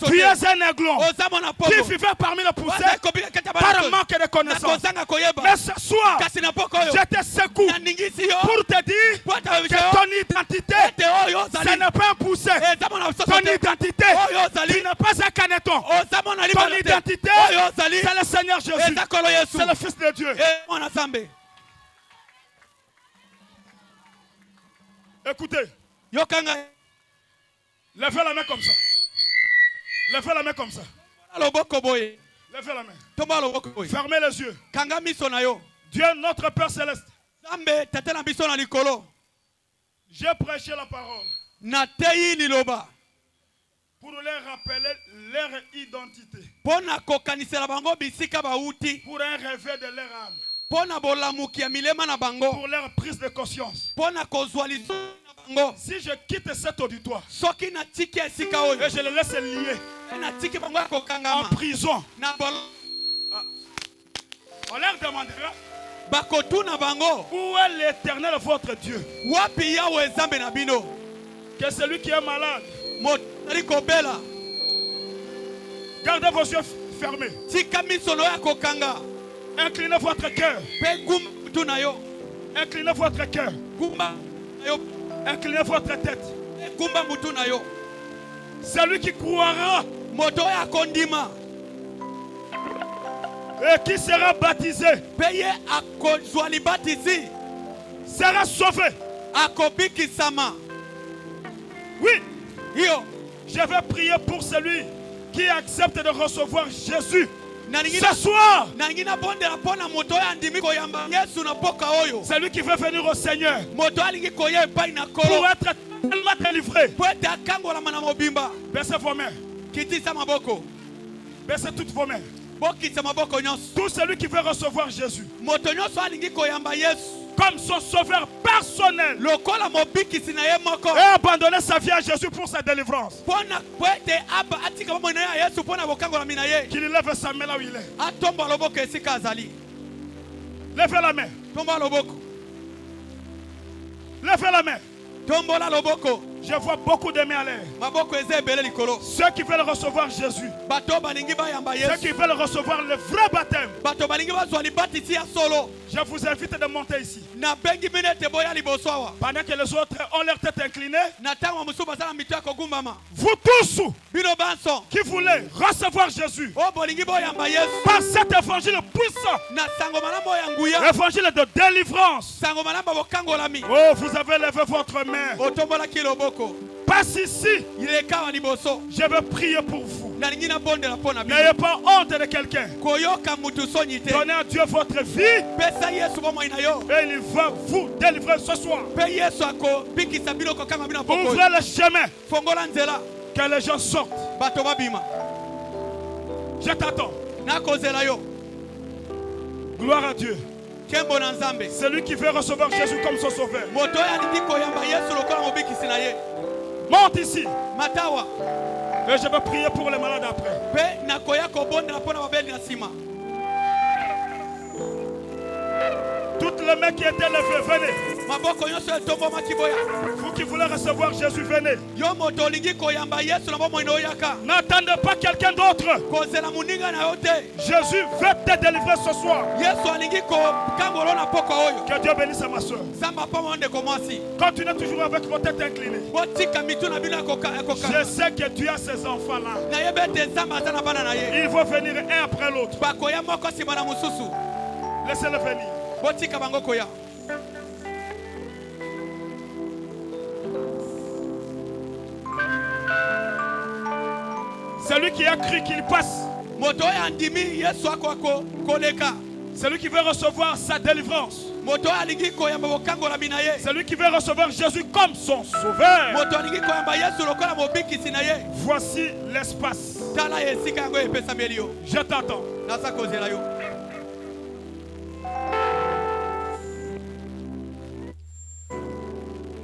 tu es un aiglon qui vivait parmi les poussins par manque de connaissance. Mais ce soir, je te secoue pour te dire que ton identité, ce n'est pas un poussin. Ton identité, tu n'es pas un caneton. Ton identité, c'est le Seigneur Jésus. C'est le Fils de Dieu. Écoutez. Levez la main comme ça. Levez la main comme ça. Levez la main. Fermez les yeux. Dieu notre Père Céleste. J'ai prêché la parole pour leur rappeler leur identité. Pour un réveil de leur âme. Pour leur prise de conscience. Si je quitte cet auditoire et je le laisse lié en prison, on leur demandera où est l'Éternel votre Dieu? Que celui qui est malade, gardez vos yeux fermés. Inclinez votre cœur. Inclinez votre cœur. Inclinez votre tête. Celui qui croira et qui sera baptisé sera sauvé. Oui. Je vais prier pour celui qui accepte de recevoir Jésus ce soir. Celui qui veut venir au Seigneur pour être tellement délivré. Baissez vos mains. Baissez toutes vos mains. bokitsa maboko nyonso. Tout celui qui veut recevoir Jésus Moto nyonso alingi koyamba Yesu comme son sauveur personnel lokola mobikisi na ye moko. et abandonner sa vie à Jésus pour sa délivrance. Pona kwete aba atika bomoi na ye Yesu pona bokangola mina ye. Qu'il lève sa main là où il est. Atomba loboko esika azali. Lèvez la main. Tomba loboko. Lèvez la main. Tombola loboko. Je vois beaucoup de mains à l'air. Maboko eze ebele likolo. Ceux qui veulent recevoir Jésus. Bato balingi bayamba Ceux Yesu. qui veulent recevoir le vrai baptême. Bato balingi bazwa libatisi ya solo. Je vous invite de monter ici. Na bengi minete boya liboso awa. Pendant que les autres ont leur tête inclinée. Na tango musu bazala mito ya kogumbama. Vous tous Bino banso. qui voulez recevoir Jésus O bolingi boyamba Yesu. par cet évangile puissant. Na sango malamo ya nguya. Évangile de délivrance. Sango malamba bokangolami. Oh, vous avez levé votre main. Otombola kiloboko. Passe ici. Ileka wa liboso. Je vais prier pour vous. Na lingi na bonde la pona bino. N'ayez pas honte de quelqu'un. Koyoka mutu sonyite. Donnez à Dieu votre vie Pesa Yesu bomo inayo. et il va vous délivrer ce soir. Pe Yesu ako bikisa bino kokanga bino poko. Ouvrez le chemin. Fongola nzela. Que les gens sortent. Bato babima. Je t'attends. Na kozela yo. Gloire à Dieu. Kembo na Nzambe. Celui qui veut recevoir Jésus comme son sauveur. Moto ya lingi koyamba Yesu lokola mobikisi na ye. Monte ici. Matawa. Et je vais prier pour les malades après. Pe na koya kobonde na pona babeli na sima. Toutes les mains qui étaient levées, venez. Maboko nyonso etombo makiboya. Vous qui voulez recevoir Jésus, venez. Yo moto lingi koyamba Yesu na bomo inoyaka. N'attendez pas quelqu'un d'autre. Kozela muninga na yo te. Jésus veut te délivrer ce soir. Yesu alingi ko kangolo na poko oyo. Que Dieu bénisse ma soeur. Samba pa monde komwasi. Continuez toujours avec votre tête inclinée. Botika mitu na bino koka. Je sais que Dieu a ces enfants-là. Na yebe te Nzambe aza na bana na ye. Ils vont venir un après l'autre. Bakoya moko sima na mususu. Laissez-le venir. Botika bango koya. Celui qui a cru qu'il passe. Moto ya ndimi Yesu ako koleka. Celui qui veut recevoir sa délivrance. Moto alingi koyamba bokangola bina ye. Celui qui veut recevoir Jésus comme son sauveur. Moto alingi koyamba Yesu lokola mobikisi na ye. Voici l'espace. Tala esika yango epesameli yo. Je t'attends. Nasa kozela yo.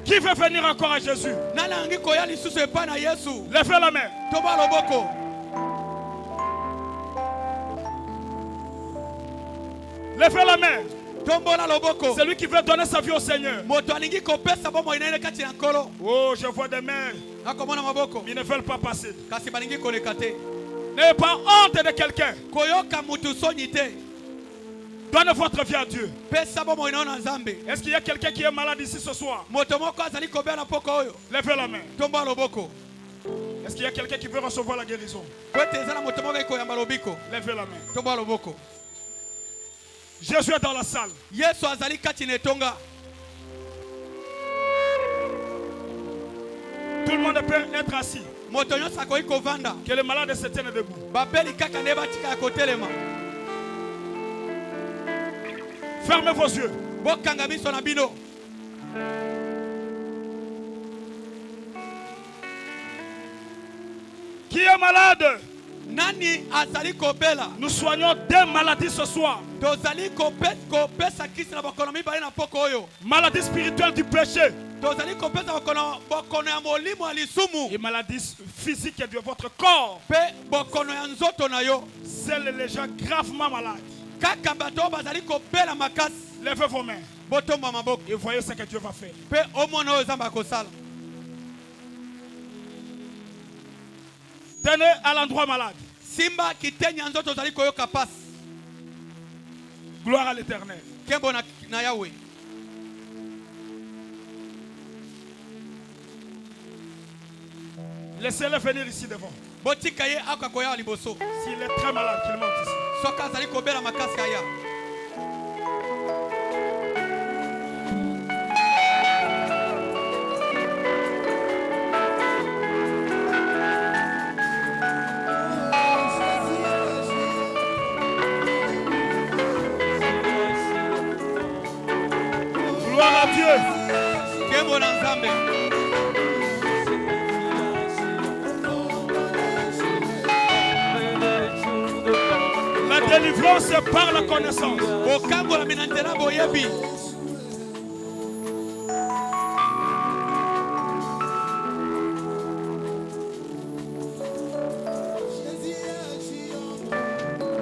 Qui veut venir encore à Jésus? Nana angi koya lisusu epa na Yesu. Levez la main. Toba loboko. Levez la main. Tombola loboko. Celui qui veut donner sa vie au Seigneur. Moto alingi kopesa bomo inaele kati na nkolo. Oh, je vois des mains. Nakomona maboko. Ils ne veulent pas passer. Kasi balingi koleka te. N'ayez pas honte de quelqu'un. Koyoka mutu sonyi te. Donnez votre vie à Dieu. Pesa bomo inaona Nzambe. Est-ce qu'il y a quelqu'un qui est malade ici ce soir? Moto moko azali kobela na poko oyo. Levez la main. Tomba loboko. Est-ce qu'il y a quelqu'un qui veut recevoir la guérison? Kwete ezala moto moko ikoyamba lobiko. Levez la main. Tomba loboko. Jésus est dans la salle. Yesu azali kati na etonga. Tout le monde peut être assis. Moto nyonso akoki kovanda. Que les malades se tiennent debout. Babeli kaka nde batika ya kotelema. Fermez vos yeux. Bokanga miso na bino. Qui est malade? Nani azali kobela? Nous soignons des maladies ce soir. Tozali kopesa kisi na bokono mibale na poko oyo. Maladie spirituelle du péché. Tozali kopesa bokono ya molimo ya lisumu. Et maladie physique de votre corps. Pe bokono ya nzoto na yo. Seuls les gens gravement malades. Kaka bato bazali kobela makasi. Levez vos mains. Botomba maboko. Et voyez ce que Dieu va faire. Pe omona oyo Nzambe akosala. Tenez à l'endroit malade. Simba kitenya nzoto zali koyoka pasi. Gloire à l'Éternel. Kembo na Yahweh. Laissez-le venir ici devant. Botika ye akakoya liboso. S'il est très malade, qu'il monte ici. Soka zali kobela makasi aya. Gloire à Dieu. Kembo na Nzambe. délivrance par la connaissance.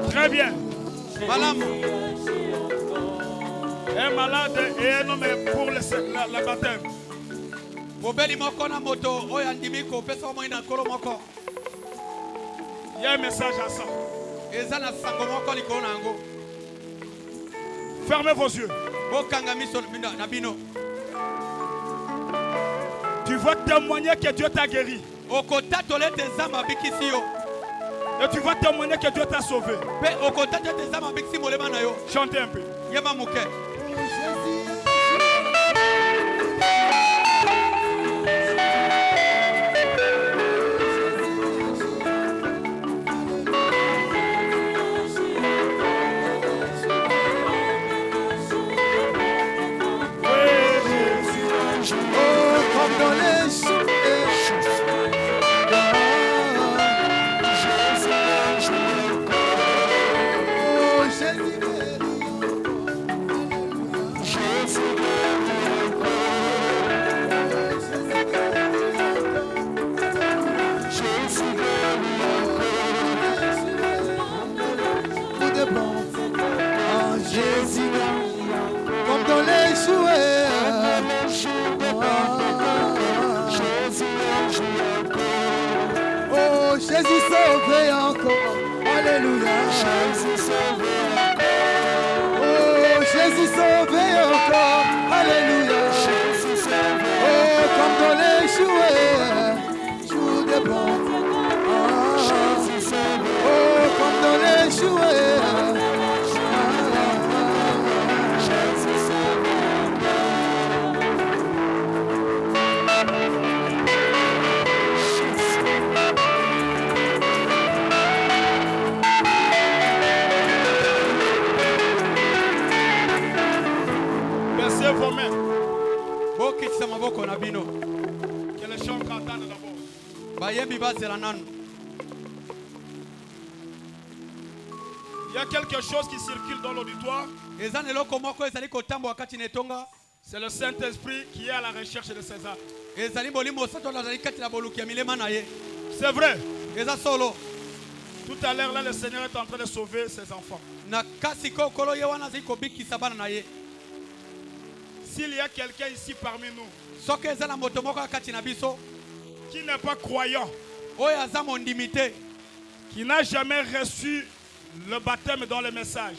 Très bien. Un malade et un homme pour la baptême. Il y a un message à ça. Fermez vos yeux. Tu vas témoigner que Dieu t'a guéri. Et tu vas témoigner que Dieu t'a sauvé. Chantez un peu. Jésus sauvé encore, alléluia. Oh, Jésus sauvé encore, alléluia. Oh, comme dans les jouets, joue de bon. Oh, comme dans les jouets. Vos mains. Que les chants entendent d'abord. Il y a quelque chose qui circule dans l'auditoire. C'est le Saint-Esprit qui est à la recherche de César. C'est vrai. Tout à l'heure, là, le Seigneur est en train de sauver ses enfants. S'il y a quelqu'un ici parmi nous qui n'est pas croyant, qui n'a jamais reçu le baptême dans le message,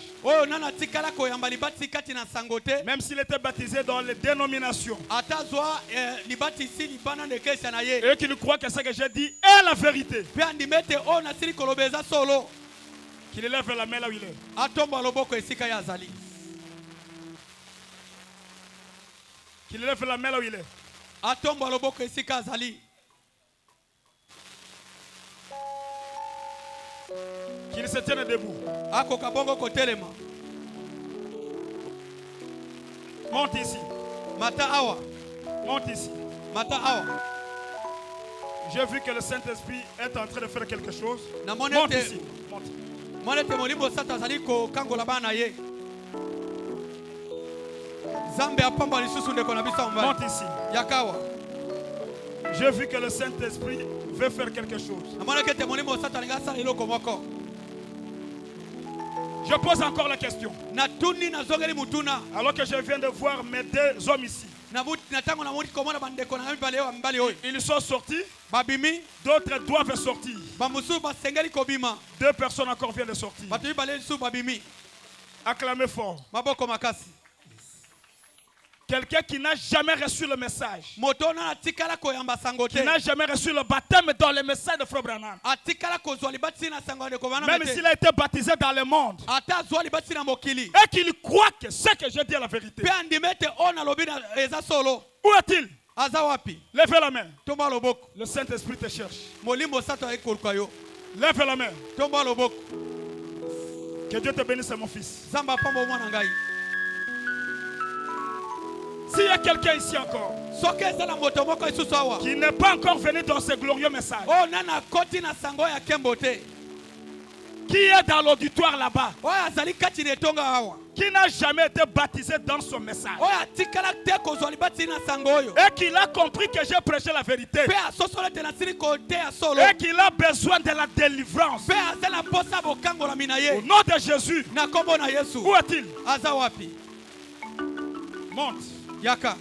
même s'il était baptisé dans les dénominations, et qu'il croit que ce que j'ai dit est la vérité, qu'il élève la main là où il est. Qu'il élève la main là où il est. Qu'il se tienne debout. Monte ici. Monte ici. J'ai vu que le Saint-Esprit est en train de faire quelque chose. Monte ici. Monte. Monte ici. J'ai vu que le Saint-Esprit veut faire quelque chose. Je pose encore la question. Alors que je viens de voir mes deux hommes ici. Ils sont sortis. D'autres doivent sortir. 2 personnes encore viennent de sortir. Acclamez fort. Quelqu'un qui n'a jamais reçu le message, qui n'a jamais reçu le baptême dans le message de Frère Branham, même s'il a été baptisé dans le monde, et qu'il croit que ce que je dis est la vérité. Où est-il? Lève la main. Le Saint-Esprit te cherche. Lève la main. Que Dieu te bénisse, mon fils. S'il y a quelqu'un ici encore qui n'est pas encore venu dans ce glorieux message, Qui est dans l'auditoire là-bas? oyo azali kati na etonga awa Qui n'a jamais été baptisé dans son message? oyo atikala te kozwa libatisi na sango oyo Et qu'il a compris que j'ai prêché la vérité. mpe asosolo ete nasili koteya solo Et qu'il a besoin de la délivrance. mpe aza na posa bokangolami na Au ye nom de Jésus. na kombo na yesu Où est-il? aza wapi Monte. yaka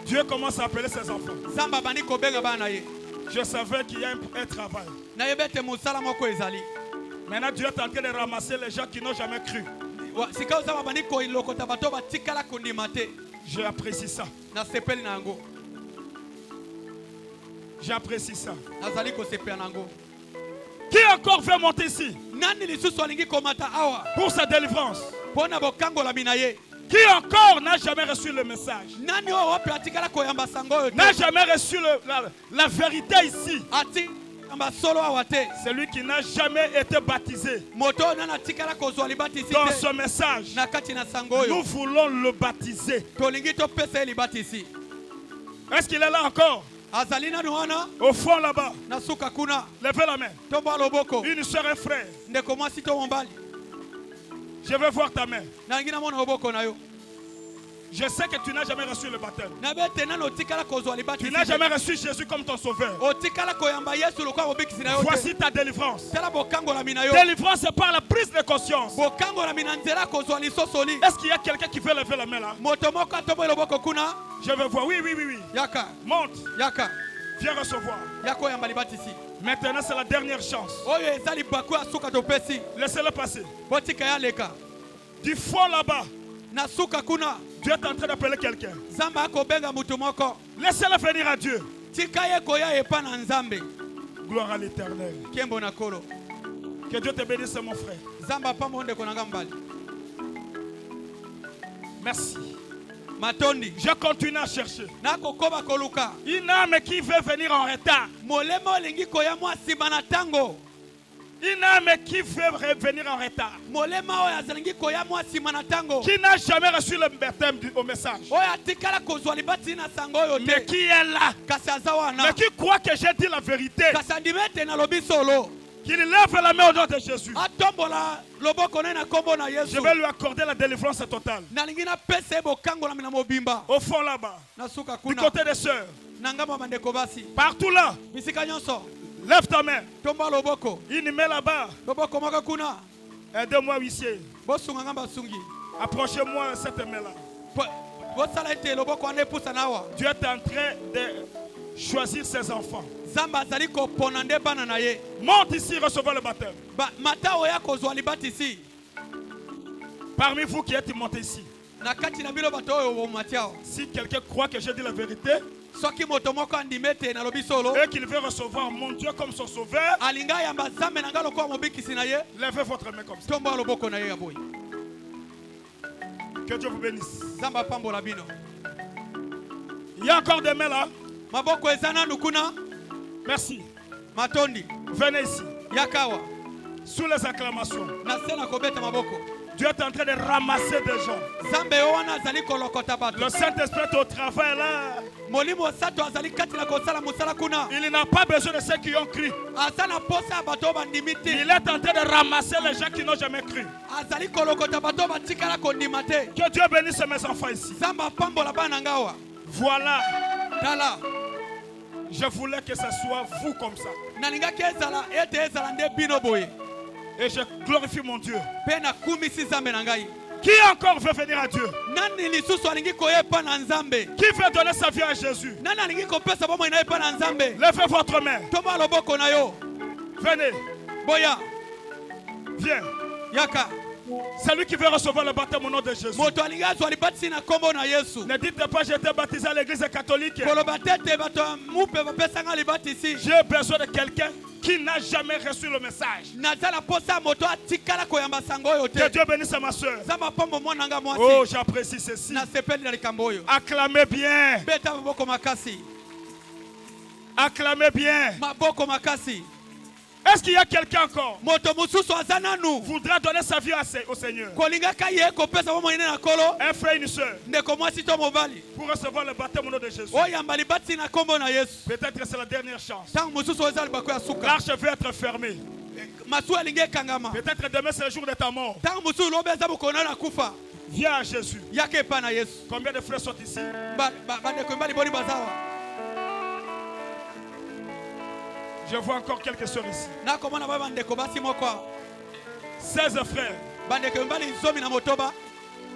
Dieu commence à appeler ses enfants. nzambe abandi kobenga bana na ye Je savais qu'il y a un travail. nayebi ete mosala moko ezali Maintenant, Dieu est en train de ramasser les gens qui n'ont jamais cru. sika oyo abandi kolokota bato batikala kondima te J'apprécie ça. nasepeli na yango J'apprécie ça. nazali kosepela na yango Qui encore veut monter ici nani lisusu alingi komata awa pour sa délivrance? mpo na bokangolami na ye Qui encore n'a jamais reçu le message? nani oyo wapi atikala koyamba sango oyo N'a te jamais reçu la vérité ici? atikamba solo awa te Celui qui n'a jamais été baptisé moto oyo nani atikala kozwa libatisi dans te ce message. na kati na sango Nous oyo voulons le baptiser. tolingi topesa ye libatisi Est-ce qu'il est là encore? azali nanu wana Au fond là-bas. na suka kuna Levez la main. tomboa loboko Une soeur et frère. ndeko mwasi to mobali Je veux voir ta main. nalingi namona loboko na yo Je sais que tu n'as jamais reçu le baptême. nayebi ete nani otikala kozwa Tu libatisi n'as te. jamais reçu Jésus comme ton sauveur. otikala koyamba yesu lokola mobikisi na yo te Voici ta délivrance. tala bokangolami na yo Délivrance, c'est par la prise de conscience. bokangolami na nzela kozwa lisosoli Est-ce qu'il y a quelqu'un qui veut lever la main là? moto moko atomboyi loboko kuna Je veux voir. Oui, oui, oui, oui. yaka Monte. yaka Viens recevoir. yaka oyamba libatisi Maintenant, c'est la dernière chance. oyo eza libaku ya suka topesi Laissez-le passer. botika ya leka Du fond là-bas, na suka kuna Dieu est en train d'appeler quelqu'un. nzambe akobenga mutu moko Laissez-le venir à Dieu. tika ye koya epa na nzambe Gloire à l'Éternel. kembo na kolo Que Dieu te bénisse, mon frère. nzambe apamba ondeko na nga mbali Merci. matondi Je continue à chercher. nakokoba koluka Une âme qui veut venir en retard. molema olingi koya mwa nsima na ntango Une âme qui veut revenir en retard. molema oyo azalingi koya mwa nsima na ntango Qui n'a jamais reçu le baptême au message. oyo atikala kozwa libatisi na sango oyo Mais te qui est là? kasi aza wana Mais qui croit que j'ai dit la vérité? kasi andimi ete nalobi solo Qu'il lève la main au nom de Jésus. atombola loboko ne na nkombo na Je yesu vais lui accorder la délivrance totale. nalingi napesa ye bokangolami na mobimba Au fond là-bas. na suka Du kuna côté des sœurs. na ngambo ya bandeko basi Partout là. bisika nyonso Lève ta main. tombola loboko Une main là-bas. loboko moko kuna Aidez-moi, huissier. bosunga nga basungi Approchez-moi cette main-là. bosala ete loboko wana epusa na awa Dieu est en train de choisir ses enfants. nzambe azali kopona nde bana na ye Monte ici, recevez le baptême. mata oya kozwa libatisi Parmi vous qui êtes montés ici, na kati na bino bato oyo bomatia si quelqu'un croit que j'ai dit la vérité soki moto moko andimi ete nalobi solo et qu'il veut recevoir mon Dieu comme son sauveur, alingi ayamba nzambe na ngai lokola mobikisi na ye levez votre main comme ça. tombola loboko na ye ya boyi Que Dieu vous bénisse. nzambe apambola bino Il y a encore des mains là. maboko eza nanu kuna Merci. matondi Venez ici. yakawa Sous les acclamations. na se na kobeta maboko Dieu est en train de ramasser des gens. nzambe yo wana azali kolokota bato Le Saint-Esprit est au travail là. molimo osato azali kati na kosala mosala kuna Il n'a pas besoin de ceux qui ont cru. aza na posa ya bato oyo bandimi te Il est en train de ramasser les gens qui n'ont jamais cru. azali kolokota bato oyo batikala kondima te Que Dieu bénisse mes enfants ici. nzambe apambola bana nga awa Voilà. tala Je voulais que ce soit vous comme ça. nalingaki ezala ete ezala nde bino boye Et je glorifie mon Dieu. mpe nakumisi nzambe na ngai Qui encore veut venir à Dieu? nani lisusu alingi koya epa na nzambe Qui veut donner sa vie à Jésus? nani alingi kopesa bomoi na ye epa na nzambe Levez votre main. tombola loboko na yo Venez. boya Viens. yaka Celui qui veut recevoir le baptême au nom de Jésus. moto alingi azwa libatisi na nkombo na yesu Ne dites pas j'ai été baptisé à l'église catholique. koloba te ete bato ya mupe bapesanga libatisi J'ai besoin de quelqu'un qui n'a jamais reçu le message. naza na posa ya moto atikala koyamba sango oyo Que te Dieu bénisse ma soeur. nzambe apambo mwana nga Oh, mwasi j'apprécie ceci. nasepeli na likambo oyo Acclamez bien. beta maboko makasi Acclamez bien. maboko makasi Est-ce qu'il y a quelqu'un encore moto mosusu aza nanu voudra donner sa vie au Seigneur? kolingaka ye kopesa bomoi na kolo Un frère et une soeur ndeko mwasi to mobali pour recevoir le baptême au nom de Jésus. oyamba libati na kombo na Yesu Peut-être que c'est la dernière chance. ntango mosusu oza libako ya suka L'arche veut être fermée. masuwa alingi ekangama Peut-être demain c'est le jour de ta mort. ntango mosusu lobi eza mokolo na kufa Viens à Jésus. yaka epai na Yesu Combien de frères sont ici? bandeko mibali boni bazawa Je vois encore quelques sœurs ici. nakomona ba bandeko basi moko 16 frères. bandeko mibali zomi na motoba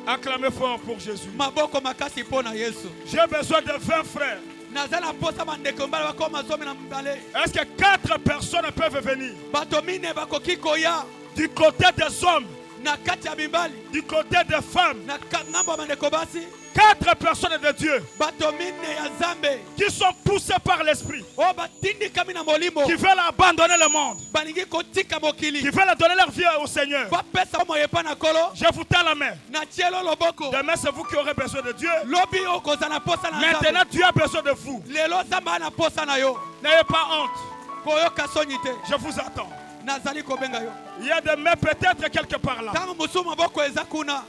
Acclamez fort pour Jésus. maboko makasi mpo na Yesu J'ai besoin de 20 frères. naza na posa bandeko mibali bakoma zomi na mibale Est-ce que 4 personnes peuvent venir? bato mine bakoki koya Du côté des hommes, na kati ya mibali du côté des femmes. na ngambo ya bandeko basi 4 personnes de Dieu bato mine ya Nzambe qui sont poussées par l'esprit, oyo batindikami na molimo qui veulent abandonner le monde, balingi kotika mokili qui veulent donner leur vie au Seigneur. bapesa moyo epai na kolo Je vous tends la main. na tielo loboko Demain, c'est vous qui aurez besoin de Dieu. lobi okoza na posa na Maintenant, Nzambe Dieu a besoin de vous. lelo Nzambe ana posa na yo N'ayez pas honte. koyoka soni te Je vous attends. nazali kobenga yo Il y a des mains peut-être quelque part là. ntango mosusu maboko eza kuna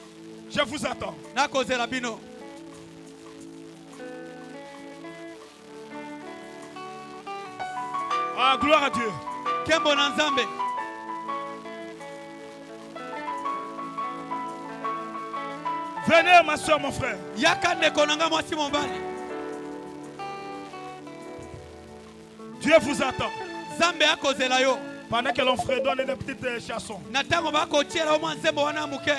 Je vous attends. nakozela bino Ah, gloire à Dieu. kembo na Nzambe Venez, ma soeur, mon frère. yaka ndeko na nga mwasi mobali Dieu vous attend. Nzambe akozela yo Pendant que l'on fredonne des petites chansons. na ntango bakotiela yo mwa nzembo wana moke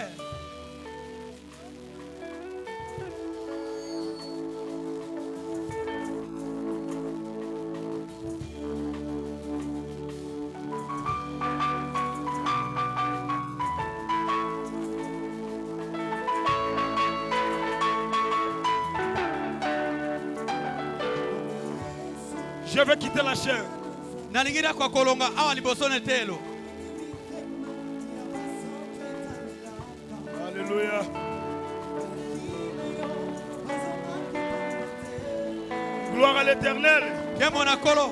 Je vais quitter la chair. nalingi nakwa kolonga awa liboso na etelo Alléluia. Gloire à l'Éternel. kembo na kolo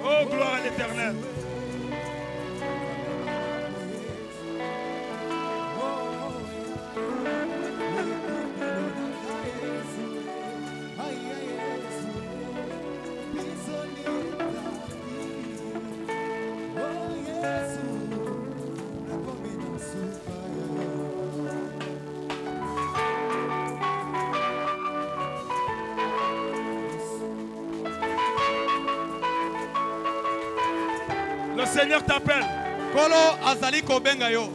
Oh, gloire à l'Éternel. Le Seigneur t'appelle. kolo azali kobenga yo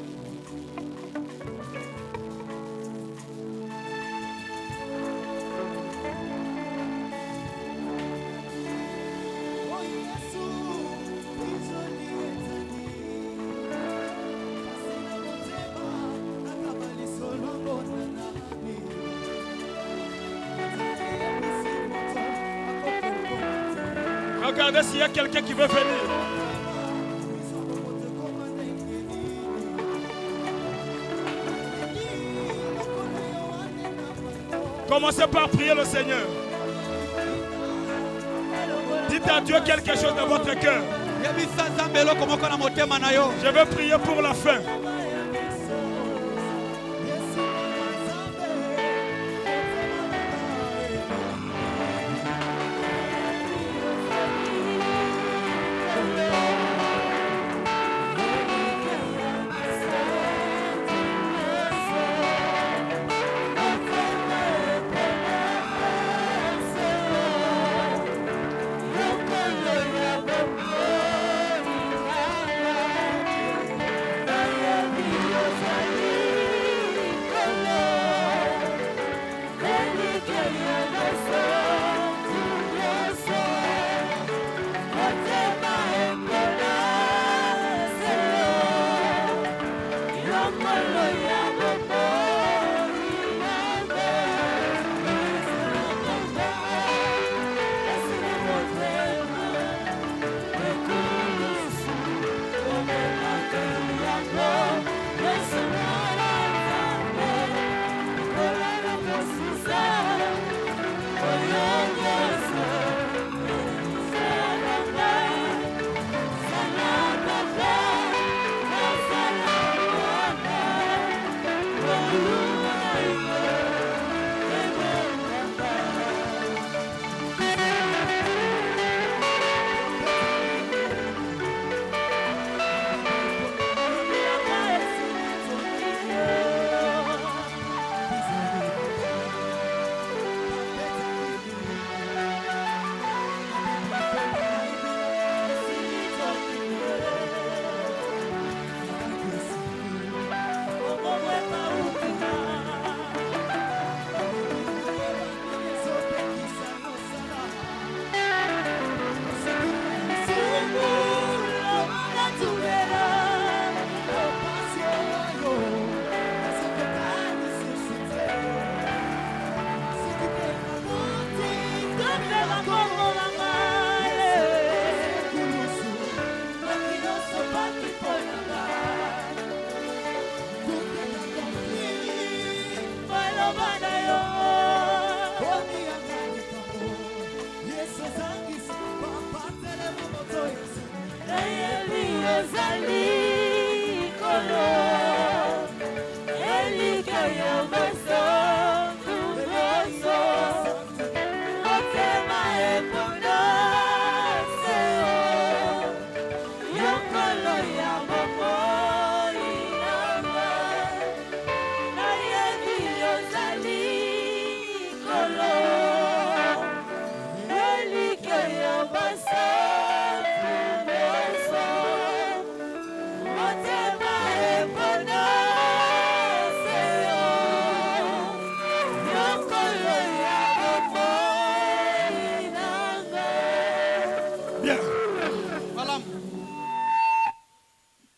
Regardez s'il y a quelqu'un qui veut venir. Commencez par prier le Seigneur. Dites à Dieu quelque chose dans votre cœur. yebisa Nzambe eloko moko na motema na yo Je vais prier pour la fin.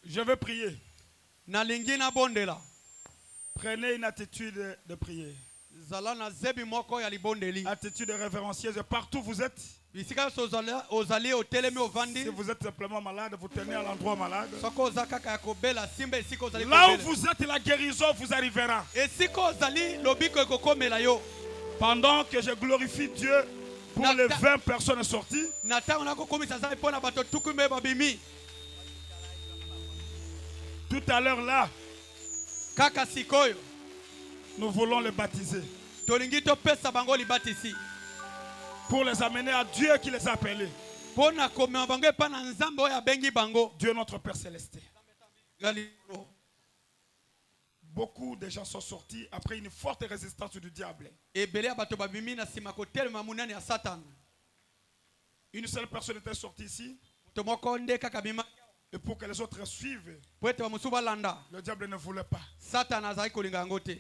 Je veux prier. nalingi nabondela Prenez une attitude de prière. zala na zebi moko ya libondeli Attitude révérencieuse. Partout où vous êtes. bisika ozali otelemi ovandi Si vous êtes simplement malade, vous tenez à l'endroit malade. soko oza kaka ya kobela simba esika ozali Là où kobela. vous êtes, la guérison vous arrivera. esika ozali lobiko ekokomela yo Pendant que je glorifie Dieu pour les 20 personnes sorties, na ntango nakokomisa zali mpo na bato tuku mbe babimi tout à l'heure là, kaka sikoyo nous voulons les baptiser. tolingi topesa bango libatisi Pour les amener à Dieu qui les a appelés. mpo na komema bango epai na nzambe oyo abengi bango. Dieu notre Père Céleste. Beaucoup de gens sont sortis après une forte résistance du diable. ebele ya bato babimi na nsima kotelema munani ya satana. Une seule personne était sortie ici. moto moko nde kaka bima Et pour que les autres suivent, po ete bamosusu balanda le diable ne voulait pas. satana azalaki kolinga yango te.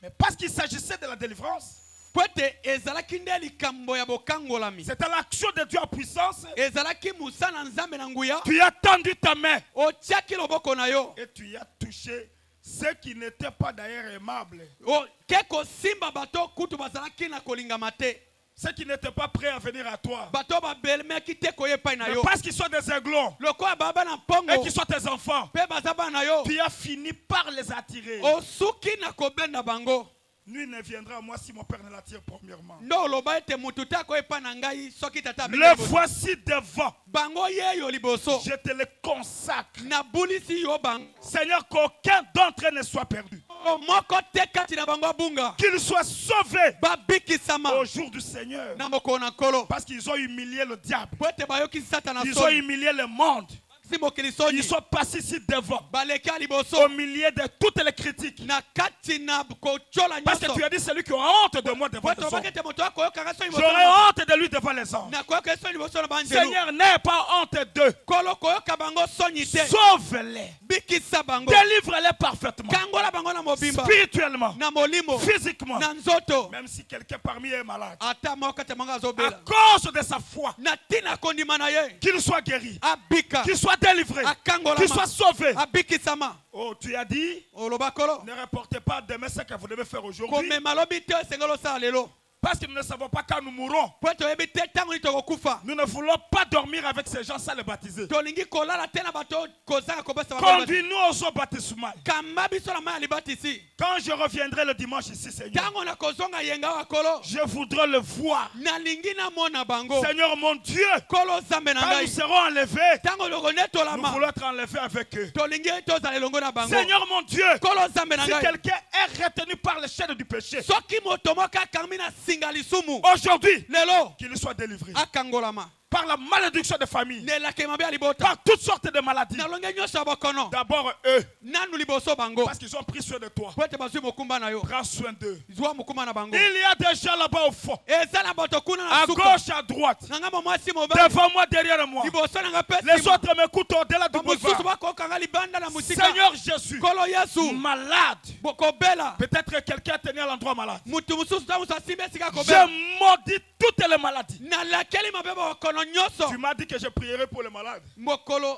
Mais parce qu'il s'agissait de la délivrance, po ete ezalaki nde likambo ya bokangolami, c'était l'action de Dieu en puissance. ezalaki mosala nzambe na nguya, Tu as tendu ta main otiaki loboko na yo et tu as touché ceux qui n'étaient pas d'ailleurs aimables, oke kosimba bato kutu bazalaki na kolingama te, ceux qui n'étaient pas prêts à venir à toi. bato babelemaki te koya epai na Mais yo parce qu'ils sont des aiglons lokola baba na et mpongo qu'ils sont tes enfants, mpe baza bana na yo tu as fini par les attirer. osuki na kobenda bango. Nul ne viendra à moi si mon Père ne l'attire premièrement. ndo oloba ete mutu te akoya epai na ngai soki tata abengi Le liboso. voici devant. bango ye yo liboso Je te le consacre. nabulisi yo bango Seigneur, qu'aucun d'entre eux ne soit perdu. o moko te kati na bango abunga Qu'ils soient sauvés babikisama au jour du Seigneur. na mokolo na nkolo Parce qu'ils ont humilié le diable. po ete bayokisi satana Ils ont soni humilié le monde. si mokili soni Ils sont passés ici devant. baleki ya Au liboso milieu de toutes les critiques. na kati na kotyola Parce que nyonso tu as dit celui qui a honte de moi po devant ete les obaki hommes. ete moto akoyokanga soni liboso J'aurai na honte de lui devant les hommes. nakoyoka soni liboso na banzelu Seigneur, n'aie pas honte d'eux. kolo koyoka bango soni te Sauve-les. bikisa bango Délivre-les parfaitement. kangola bango na mobimba Spirituellement. na molimo Physiquement. na nzoto Même si quelqu'un parmi eux est malade. ata moko kati ya bango À azobela cause de sa foi. na ntina kondima na ye Qu'il soit guéri. abika Qu'il soit délivré. Qu'il soit akangolama sauvé. abikisama Oh, tu as dit, oloba kolo ne reportez pas demain ce que vous devez faire aujourd'hui. komema lobi te esengeli osala lelo Parce que nous ne savons pas quand nous mourrons. po ete oyebi te ntango nini tokokufa Nous ne voulons pas dormir avec ces gens sans les baptiser. tolingi kolala te na bato kozanga kobesa bango Conduis-nous aux eaux baptismales. kamba biso na mai ya libatisi Quand je reviendrai le dimanche ici, Seigneur, ntango na kozonga yenga wa kolo je voudrais le voir. nalingi namona bango Seigneur mon Dieu, kolo zambe na quand nous ngai serons enlevés, ntango nous lokonetolama voulons être enlevés avec eux. tolingi tozala elongo na bango Seigneur mon Dieu, kolo zambe na si ngai quelqu'un est retenu par les chaînes du péché, soki moto moko akangi na singa lisumu aujourd'hui, lelo qu'il soit délivré. akangolama Par la malédiction de famille, nelaka mabe ya libota par toutes sortes de maladies. na longe nyonso ya bokono D'abord eux, nanu liboso bango parce qu'ils ont pris soin de toi. po ete bazwi mokumba na yo Prends soin d'eux. zwa mokumba na bango Il y a des gens là-bas au fond, eza na bato kuna na à suka gauche, à droite, na ngambo mwasi mobali devant moi, derrière moi. liboso na nga pe Les nsima autres m'écoutent au-delà du bamosusu boulevard. bakokanga libanda na mosika Seigneur Jésus, kolo yesu malade. bokobela Peut-être que quelqu'un tenu à l'endroit malade. mutu mosusu ta mosu asimbi esika kobela Je maudis toutes les maladies. nalakeli mabe bokono nyonso Tu m'as dit que je prierai pour les malades. mokolo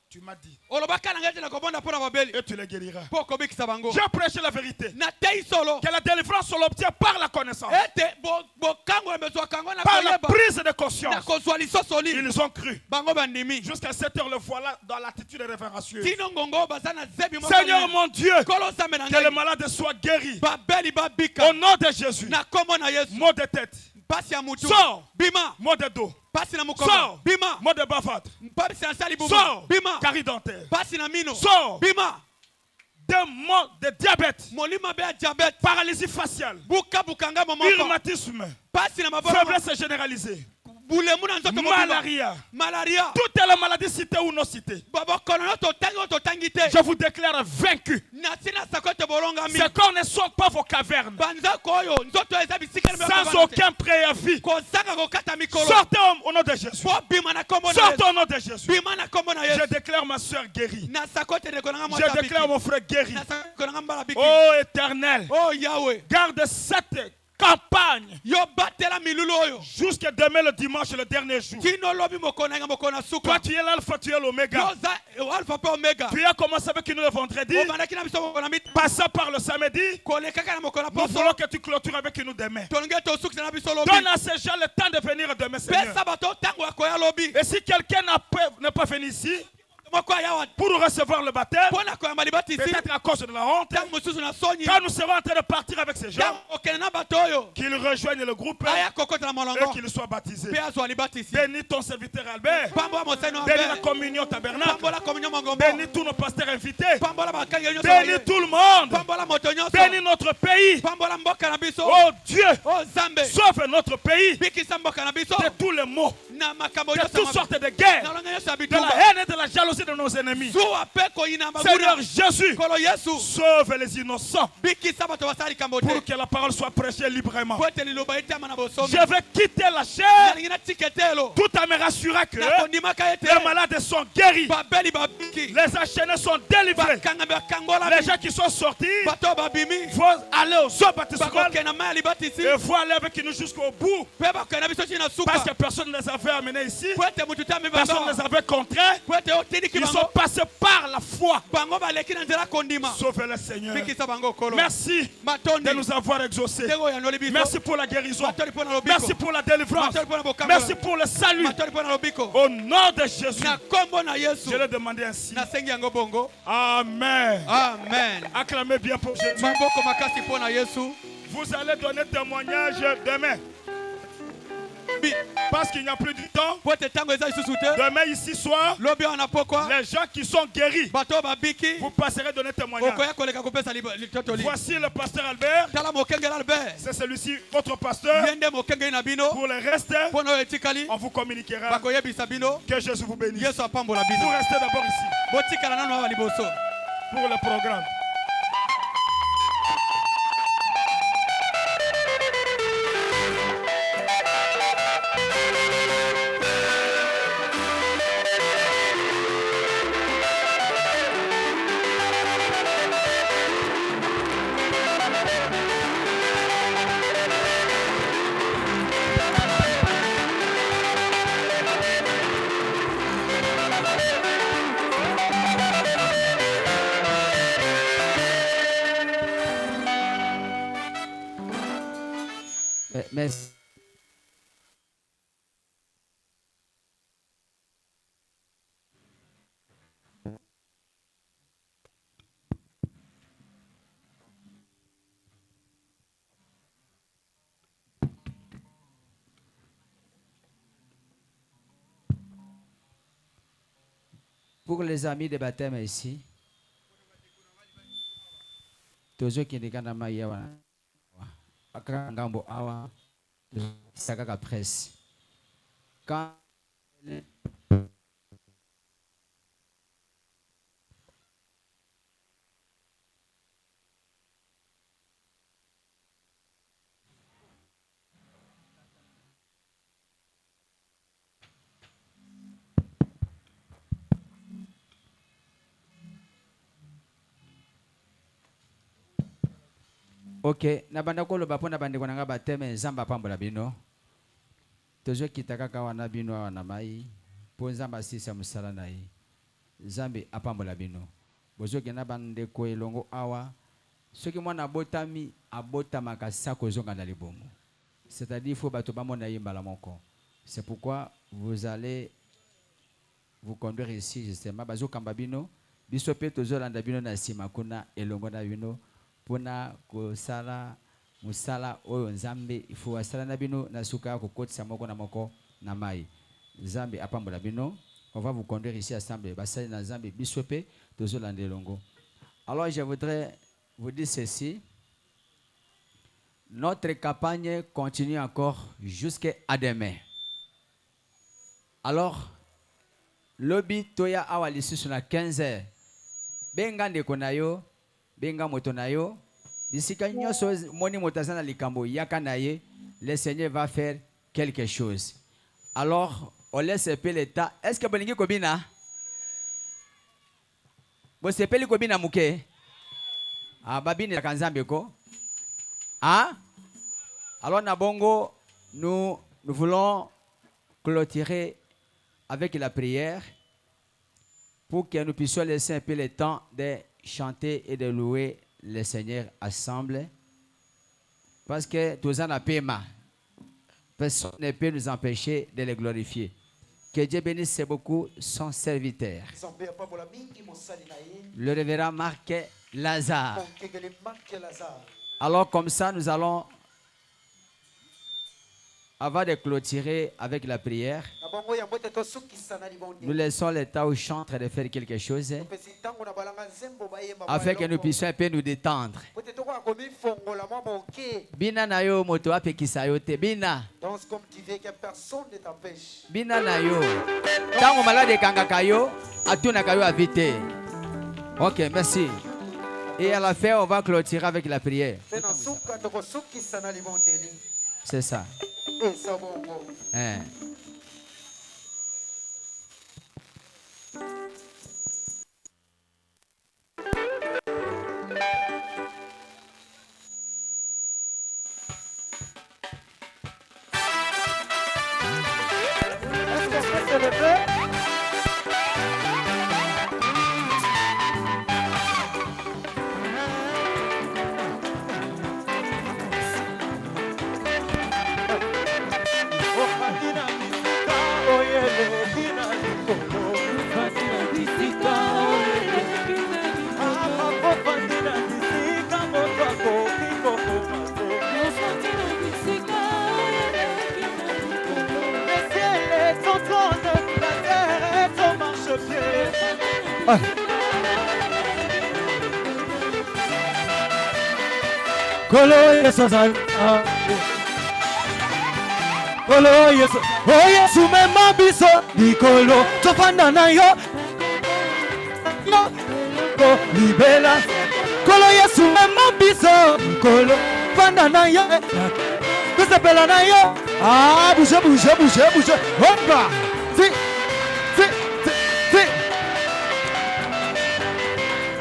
Tu m'as dit. olobaka na ngai ete nakobonda mpo na babeli Et tu les guériras. mpo okobikisa bango J'ai prêché la vérité. natei solo Que la délivrance, on l'obtient par la connaissance. ete bokangola bezwakango na Par la koyeba prise de na conscience. kozwa lisosoli Ils ont cru. bango bandimi Jusqu'à 7 heures, le voilà dans l'attitude révérencieuse. tino ngongo baza na zebi moko Seigneur monene. mon Dieu, kolo zambe na que les ngai malades soient guéris. babeli babika Au nom de Jésus. na kombo na yesu Maux de tête, pasi ya mutu Sors. bima Mot de dos. pasi na mukongo Sors. bima Mot de bavâtre. pasi na sali buma Sors. bima Carie dentaire. pasi na mino Sors. bima Démon de diabète. molima be ya diabete Paralysie faciale. buka bukanga momoko Rhumatisme. pasi na maboko Faiblesse généralisée. bulemu na nzoto mobimba. Malaria. malaria Toutes les maladies citées ou non citées. bokono no totangi o totangi te Je vous déclare vaincu. nasi na sako te bolongami Ces corps ne sortent pas vos cavernes. banzako oyo nzoto eza bisika na Sans aucun préavis. kozanga kokata mikolo Sortez au nom de Jésus. po bima na kombo na Sortez Yesu au nom de Jésus. bima na kombo na Je Yesu déclare ma soeur guérie. na sako te ndeko nanga Je mwasi déclare abiki mon frère guéri. na sako nanga mbala biki Oh éternel, oh Yahweh garde cette campagne yo batela milulu oyo jusqu'à demain le dimanche, le dernier jour. kino lobi mokolo nanga mokolo na Toi suka tu es l'alpha, tu es l'oméga. yo alpha pe omega Tu as commencé avec nous le vendredi, obandaki na biso mokolo na miti passant par le samedi. kolekaka na mokolo na Nous poso voulons que tu clôtures avec nous demain. tolingi tosukisa na biso lobi Donne à ces gens le temps de venir demain, Seigneur. pesa bato ntango ya koya lobi Et si quelqu'un n'est pas venu ici moko ayawa pour recevoir le baptême, mpo na koyamba libatisi peut-être à cause de la honte, ntango mosusu na soni quand nous serons en train de partir avec ces gens, ntango okende na bato oyo qu'ils rejoignent le groupe aya kokota na et molongo qu'ils soient baptisés. mpe azwa libatisi Bénis ton serviteur Albert. pambola mosani wa Bénis la Albert communion tabernacle. pambola komunyo mongombo Bénis tous nos pasteurs invités. pambola bakangeli nyonso Bénis baye. tout le monde. pambola moto nyonso Bénis notre pays. pambola mboka na biso Oh Dieu, o zambe sauve notre pays bikisa mboka na biso de tous les maux, na makambo de nyonso toutes mabe. sortes de guerres, na longa nyonso ya de la bitumba haine et de la jalousie de nos ennemis. zuwa mpe koyina Seigneur maguna Jésus, kolo yesu sauve les innocents bikisa bato basala likambo te pour que la parole soit prêchée librement. po ete liloba etama na bosomi Je vais quitter la chair nalingi natika etelo tout en me rassurant que nakondimaka ete les malades sont guéris, babeli babiki les enchaînés sont délivrés, bakanga bakangola les gens qui sont sortis bato babimi vont aller au zoo baptismal bakokende na mai ya libatisi et vont aller avec nous jusqu'au bout. mpe bakokende na biso ti na suka Parce que personne ne les avait amenés ici, po ete motu te amemi personne ne les bango avait contraints. po ete otindiki Ils sont bango passés par la foi. bango baleki na nzela kondima Sauve le Seigneur. bikisa bango kolo Merci matondi de nous avoir exaucés. ndenge oyanoli biso Merci pour la guérison. matoli mpo na lobiko Merci pour la délivrance. matoli mpo na bokambola Merci pour le salut. matoli mpo na lobiko Au nom de Jésus, na kombo na yesu je l'ai demandé ainsi. nasengi yango bongo Amen. amen Acclamez bien pour Jésus. maboko makasi mpo na yesu Vous allez donner témoignage demain. Parce qu'il n'y a plus de temps. po ete ntango eza lisusu te Demain, ici soir, lobi awa na pokwa les gens qui sont guéris, bato oyo babiki vous passerez donner témoignage. okoya koleka kopesa litotoli Voici le pasteur Albert. tala mokengeli albert C'est celui-ci, votre pasteur. ye nde mokengeli na bino Pour le reste, mpo na oyo etikali on vous communiquera. bakoyebisa bino Que Jésus vous bénisse. yesu apambola Vous bino restez d'abord ici botikala nano awa liboso pour le programme. Merci. Pour les amis de baptême ici, toujours qui est dans ma yawa, akangambo awa, sakaka presse. Quand ok, na banda koloba po na bandeko nanga bateme nzambe apambola bino. Tozokita kaka wana bino awa na mai po nzambe asisa mosala na ye. Nzambe apambola bino. Bozokenda bandeko elongo awa soki mwana abotami abotamaka sa kozonga na libomo. C'est-à-dire il faut bato bamona ye mbala moko. C'est pourquoi vous allez vous conduire ici justement bazokamba bino biso pe tozolanda bino na nsima kuna elongo na bino pona kosala musala oyo nzambe ifu asala na bino na suka kokotisa moko na moko na mai. Nzambe apambola bino. On va vous conduire ici ensemble. Basali na nzambe biswepe tozo lande longo. Alors je voudrais vous dire ceci. Notre campagne continue encore jusqu'à demain. Alors lobby toya awa lisusu na 15h. Benga ndeko na yo, benga moto na yo. Bisika nyonso moni motazana likambo yaka na ye, le Seigneur va faire quelque chose. Alors on laisse un peu l'état. Est-ce que bolingi kobina? Bo sepeli kobina muke? Ah babini la kanzambe ko? Ah? Alors Nabongo, nous voulons clôturer avec la prière pour que nous puissions laisser un peu le temps de chanter et de louer le Seigneur ensemble. Parce que tous en a paiement. Personne ne peut nous empêcher de le glorifier. Que Dieu bénisse beaucoup son serviteur. Le révérend Marc Lazare. Alors comme ça, nous allons, avant de clôturer avec la prière, nous laissons le temps aux chantres de faire quelque chose afin que nous puissions un peu nous détendre. Bina na yo moto apekisa yo te bina. Danse comme tu veux que personne ne t'empêche. Bina na yo. Tango malade kangaka yo, atuna kayo avite. OK, merci. Et à la fin, on va clôturer avec la prière. C'est ça. Hein. Kolo Yesu zan, Kolo Yesu, oh Yesu mema biso, di kolo tofanda na yo, ko libela. Kolo Yesu mema biso, di kolo tofanda na yo, kusepela na yo. Ah, bouge, bouge, bouge, bouge, hoppa, si.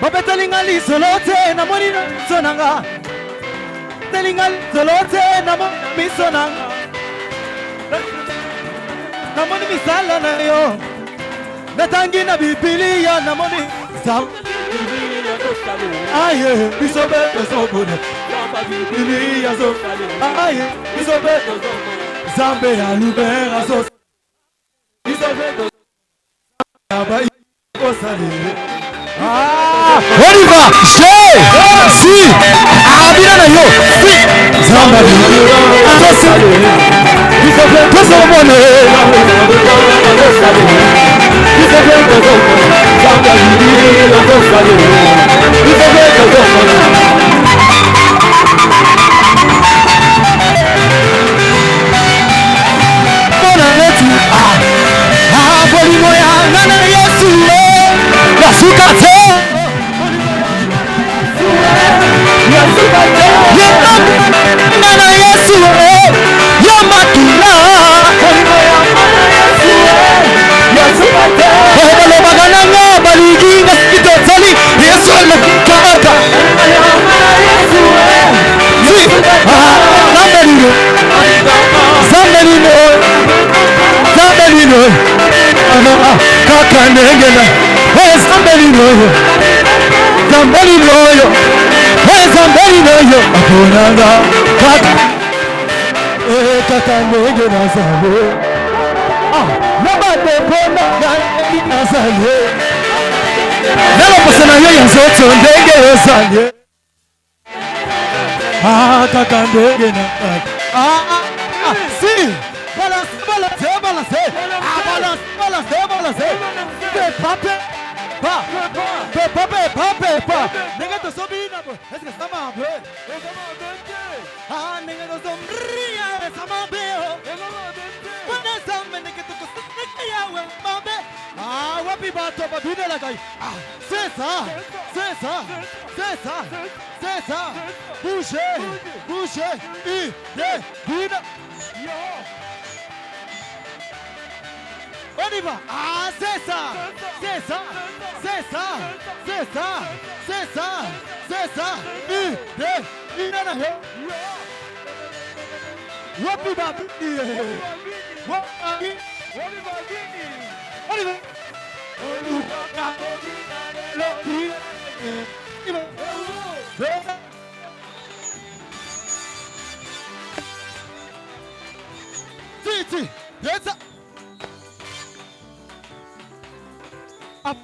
Babetelinga li solote na monina sonanga. Telinga solote na monina sonanga. Na monina misala na yo. Natangi na bibilia na monina sam. Aye, bisobe bisobune. Bibilia zo. Aye, bisobe Zambe ya lubera zo. Bisobe abai osale. Ah, on y va. C'est si abina na yo. Si Zamba attention. Il faut faire tout ça bon. Il faut faire tout ça. Zamba il faut faire tout ça. Ah, bolimo ya nana Yesu. Sukate Nana Yesu ya makina Bale magananga baligi kitotali Yesu almakaka Zambelino Kaka negena Zambelino akonanga kaka negena zabo nabate kona na zanye nalo pasana yo yanzo ndenge yosanye Ah, kakandege na. Si. Balance, balance, balance. Ah, balance, balance, balance. Pape. Pa. Pape, pape, pa. Nigga to sobi na bo. Est-ce que ça va be? Ah, nigga to somria, ça va be. When I say nigga to ya we mabe. Ah, wapi ba to ba bine la kai. Ah, c'est ça. C'est ça. C'est ça. C'est ça. Bougez. Bougez. Une. On y va. Ah, c'est ça. C'est ça. C'est ça. C'est ça. C'est ça. C'est ça. Une. Wapi ba bine. Wapi. On y va. Si, let's up. Up.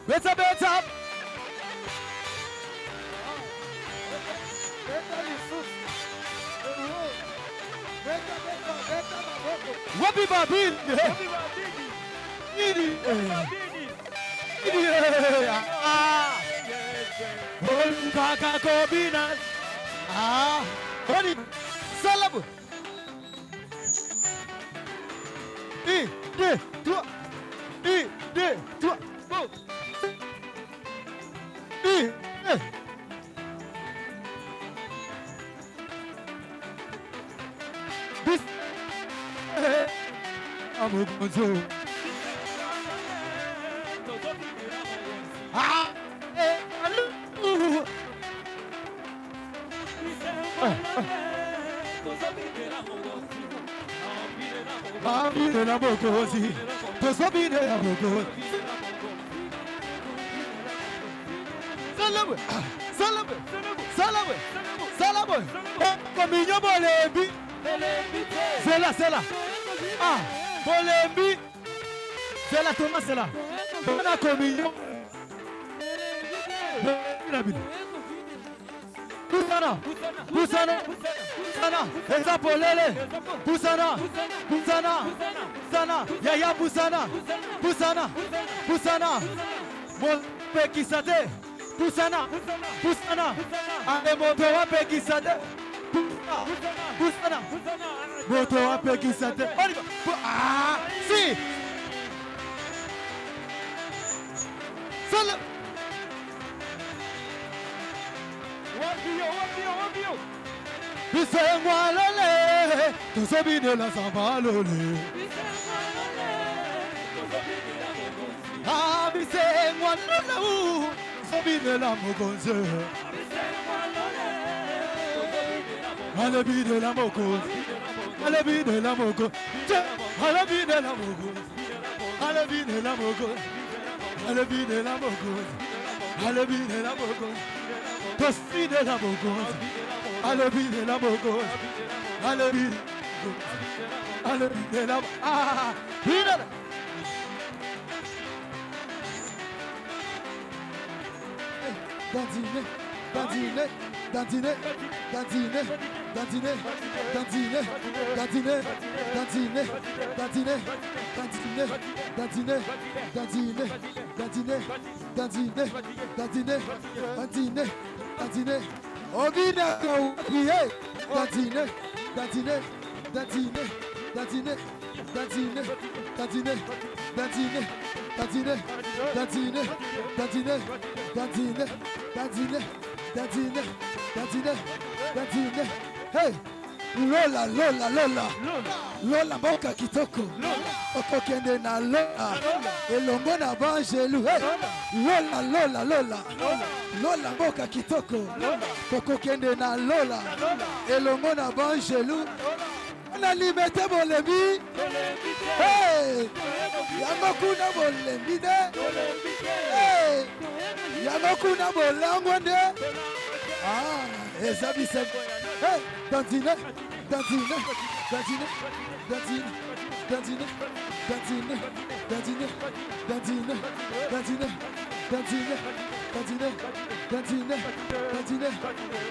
Let's up, let's up. Wapi babin. Kaka kobina. Ah, Honi, salamu. 1, 2, 3. 1, 2, 3. 1, 2. Bis. Amugonzo. Ah, allo. Abire la bokozi, tosabire la bokozi. Salamu, salamu, salamu, salamu. Communion bolembi, c'est là. Ah, bolembi, c'est là Thomas, c'est là. Bonne communion. Pusana, Pusana, Pusana, Ezapolele, Pusana, Pusana, Pusana, Yaya Pusana, Pusana, Pusana, mon pekisate, Pusana, Pusana, ale moto wa pekisate, Pusana, moto wa pekisate, ah, si, Salam. Bisengwa lole, tosobine la samba lole. Ah, bisengwa lole, tosobine la mokonze. Alebi de la mokonze, alebi de la mokonze, alebi de la mokonze, alebi de la mokonze, alebi de la mokonze, alebi de la mokonze. Tosti de la mokonze. Alebi de la mokonze. Alebi de la ah, hina. Dandine, dandine, dandine, dandine, dandine, dandine, dandine, dandine, dandine, dandine, dandine, dandine, dandine, dandine, dandine, dandine. Obina priye, dandine, dandine, dandine, dandine, dandine, dandine, dandine, dandine, dandine, dandine, dandine, dandine, dandine, dandine, dandine. Hey, Lola, Lola, Lola, Lola boka kitoko, okokende na Lola, elongo na banjelu. Hey, Lola, Lola, Lola, Lola boka kitoko, okokende na Lola, elongo na banjelu. On a limité bolembi. Hey, yango kuna bolembi de. Hey, yango kuna bolangwande. Ah, ezabi se. Hey, dandine, dandine, dandine, dandine, dandine, dandine, dandine, dandine, dandine, dandine, Gardiner, gardiner, gardiner.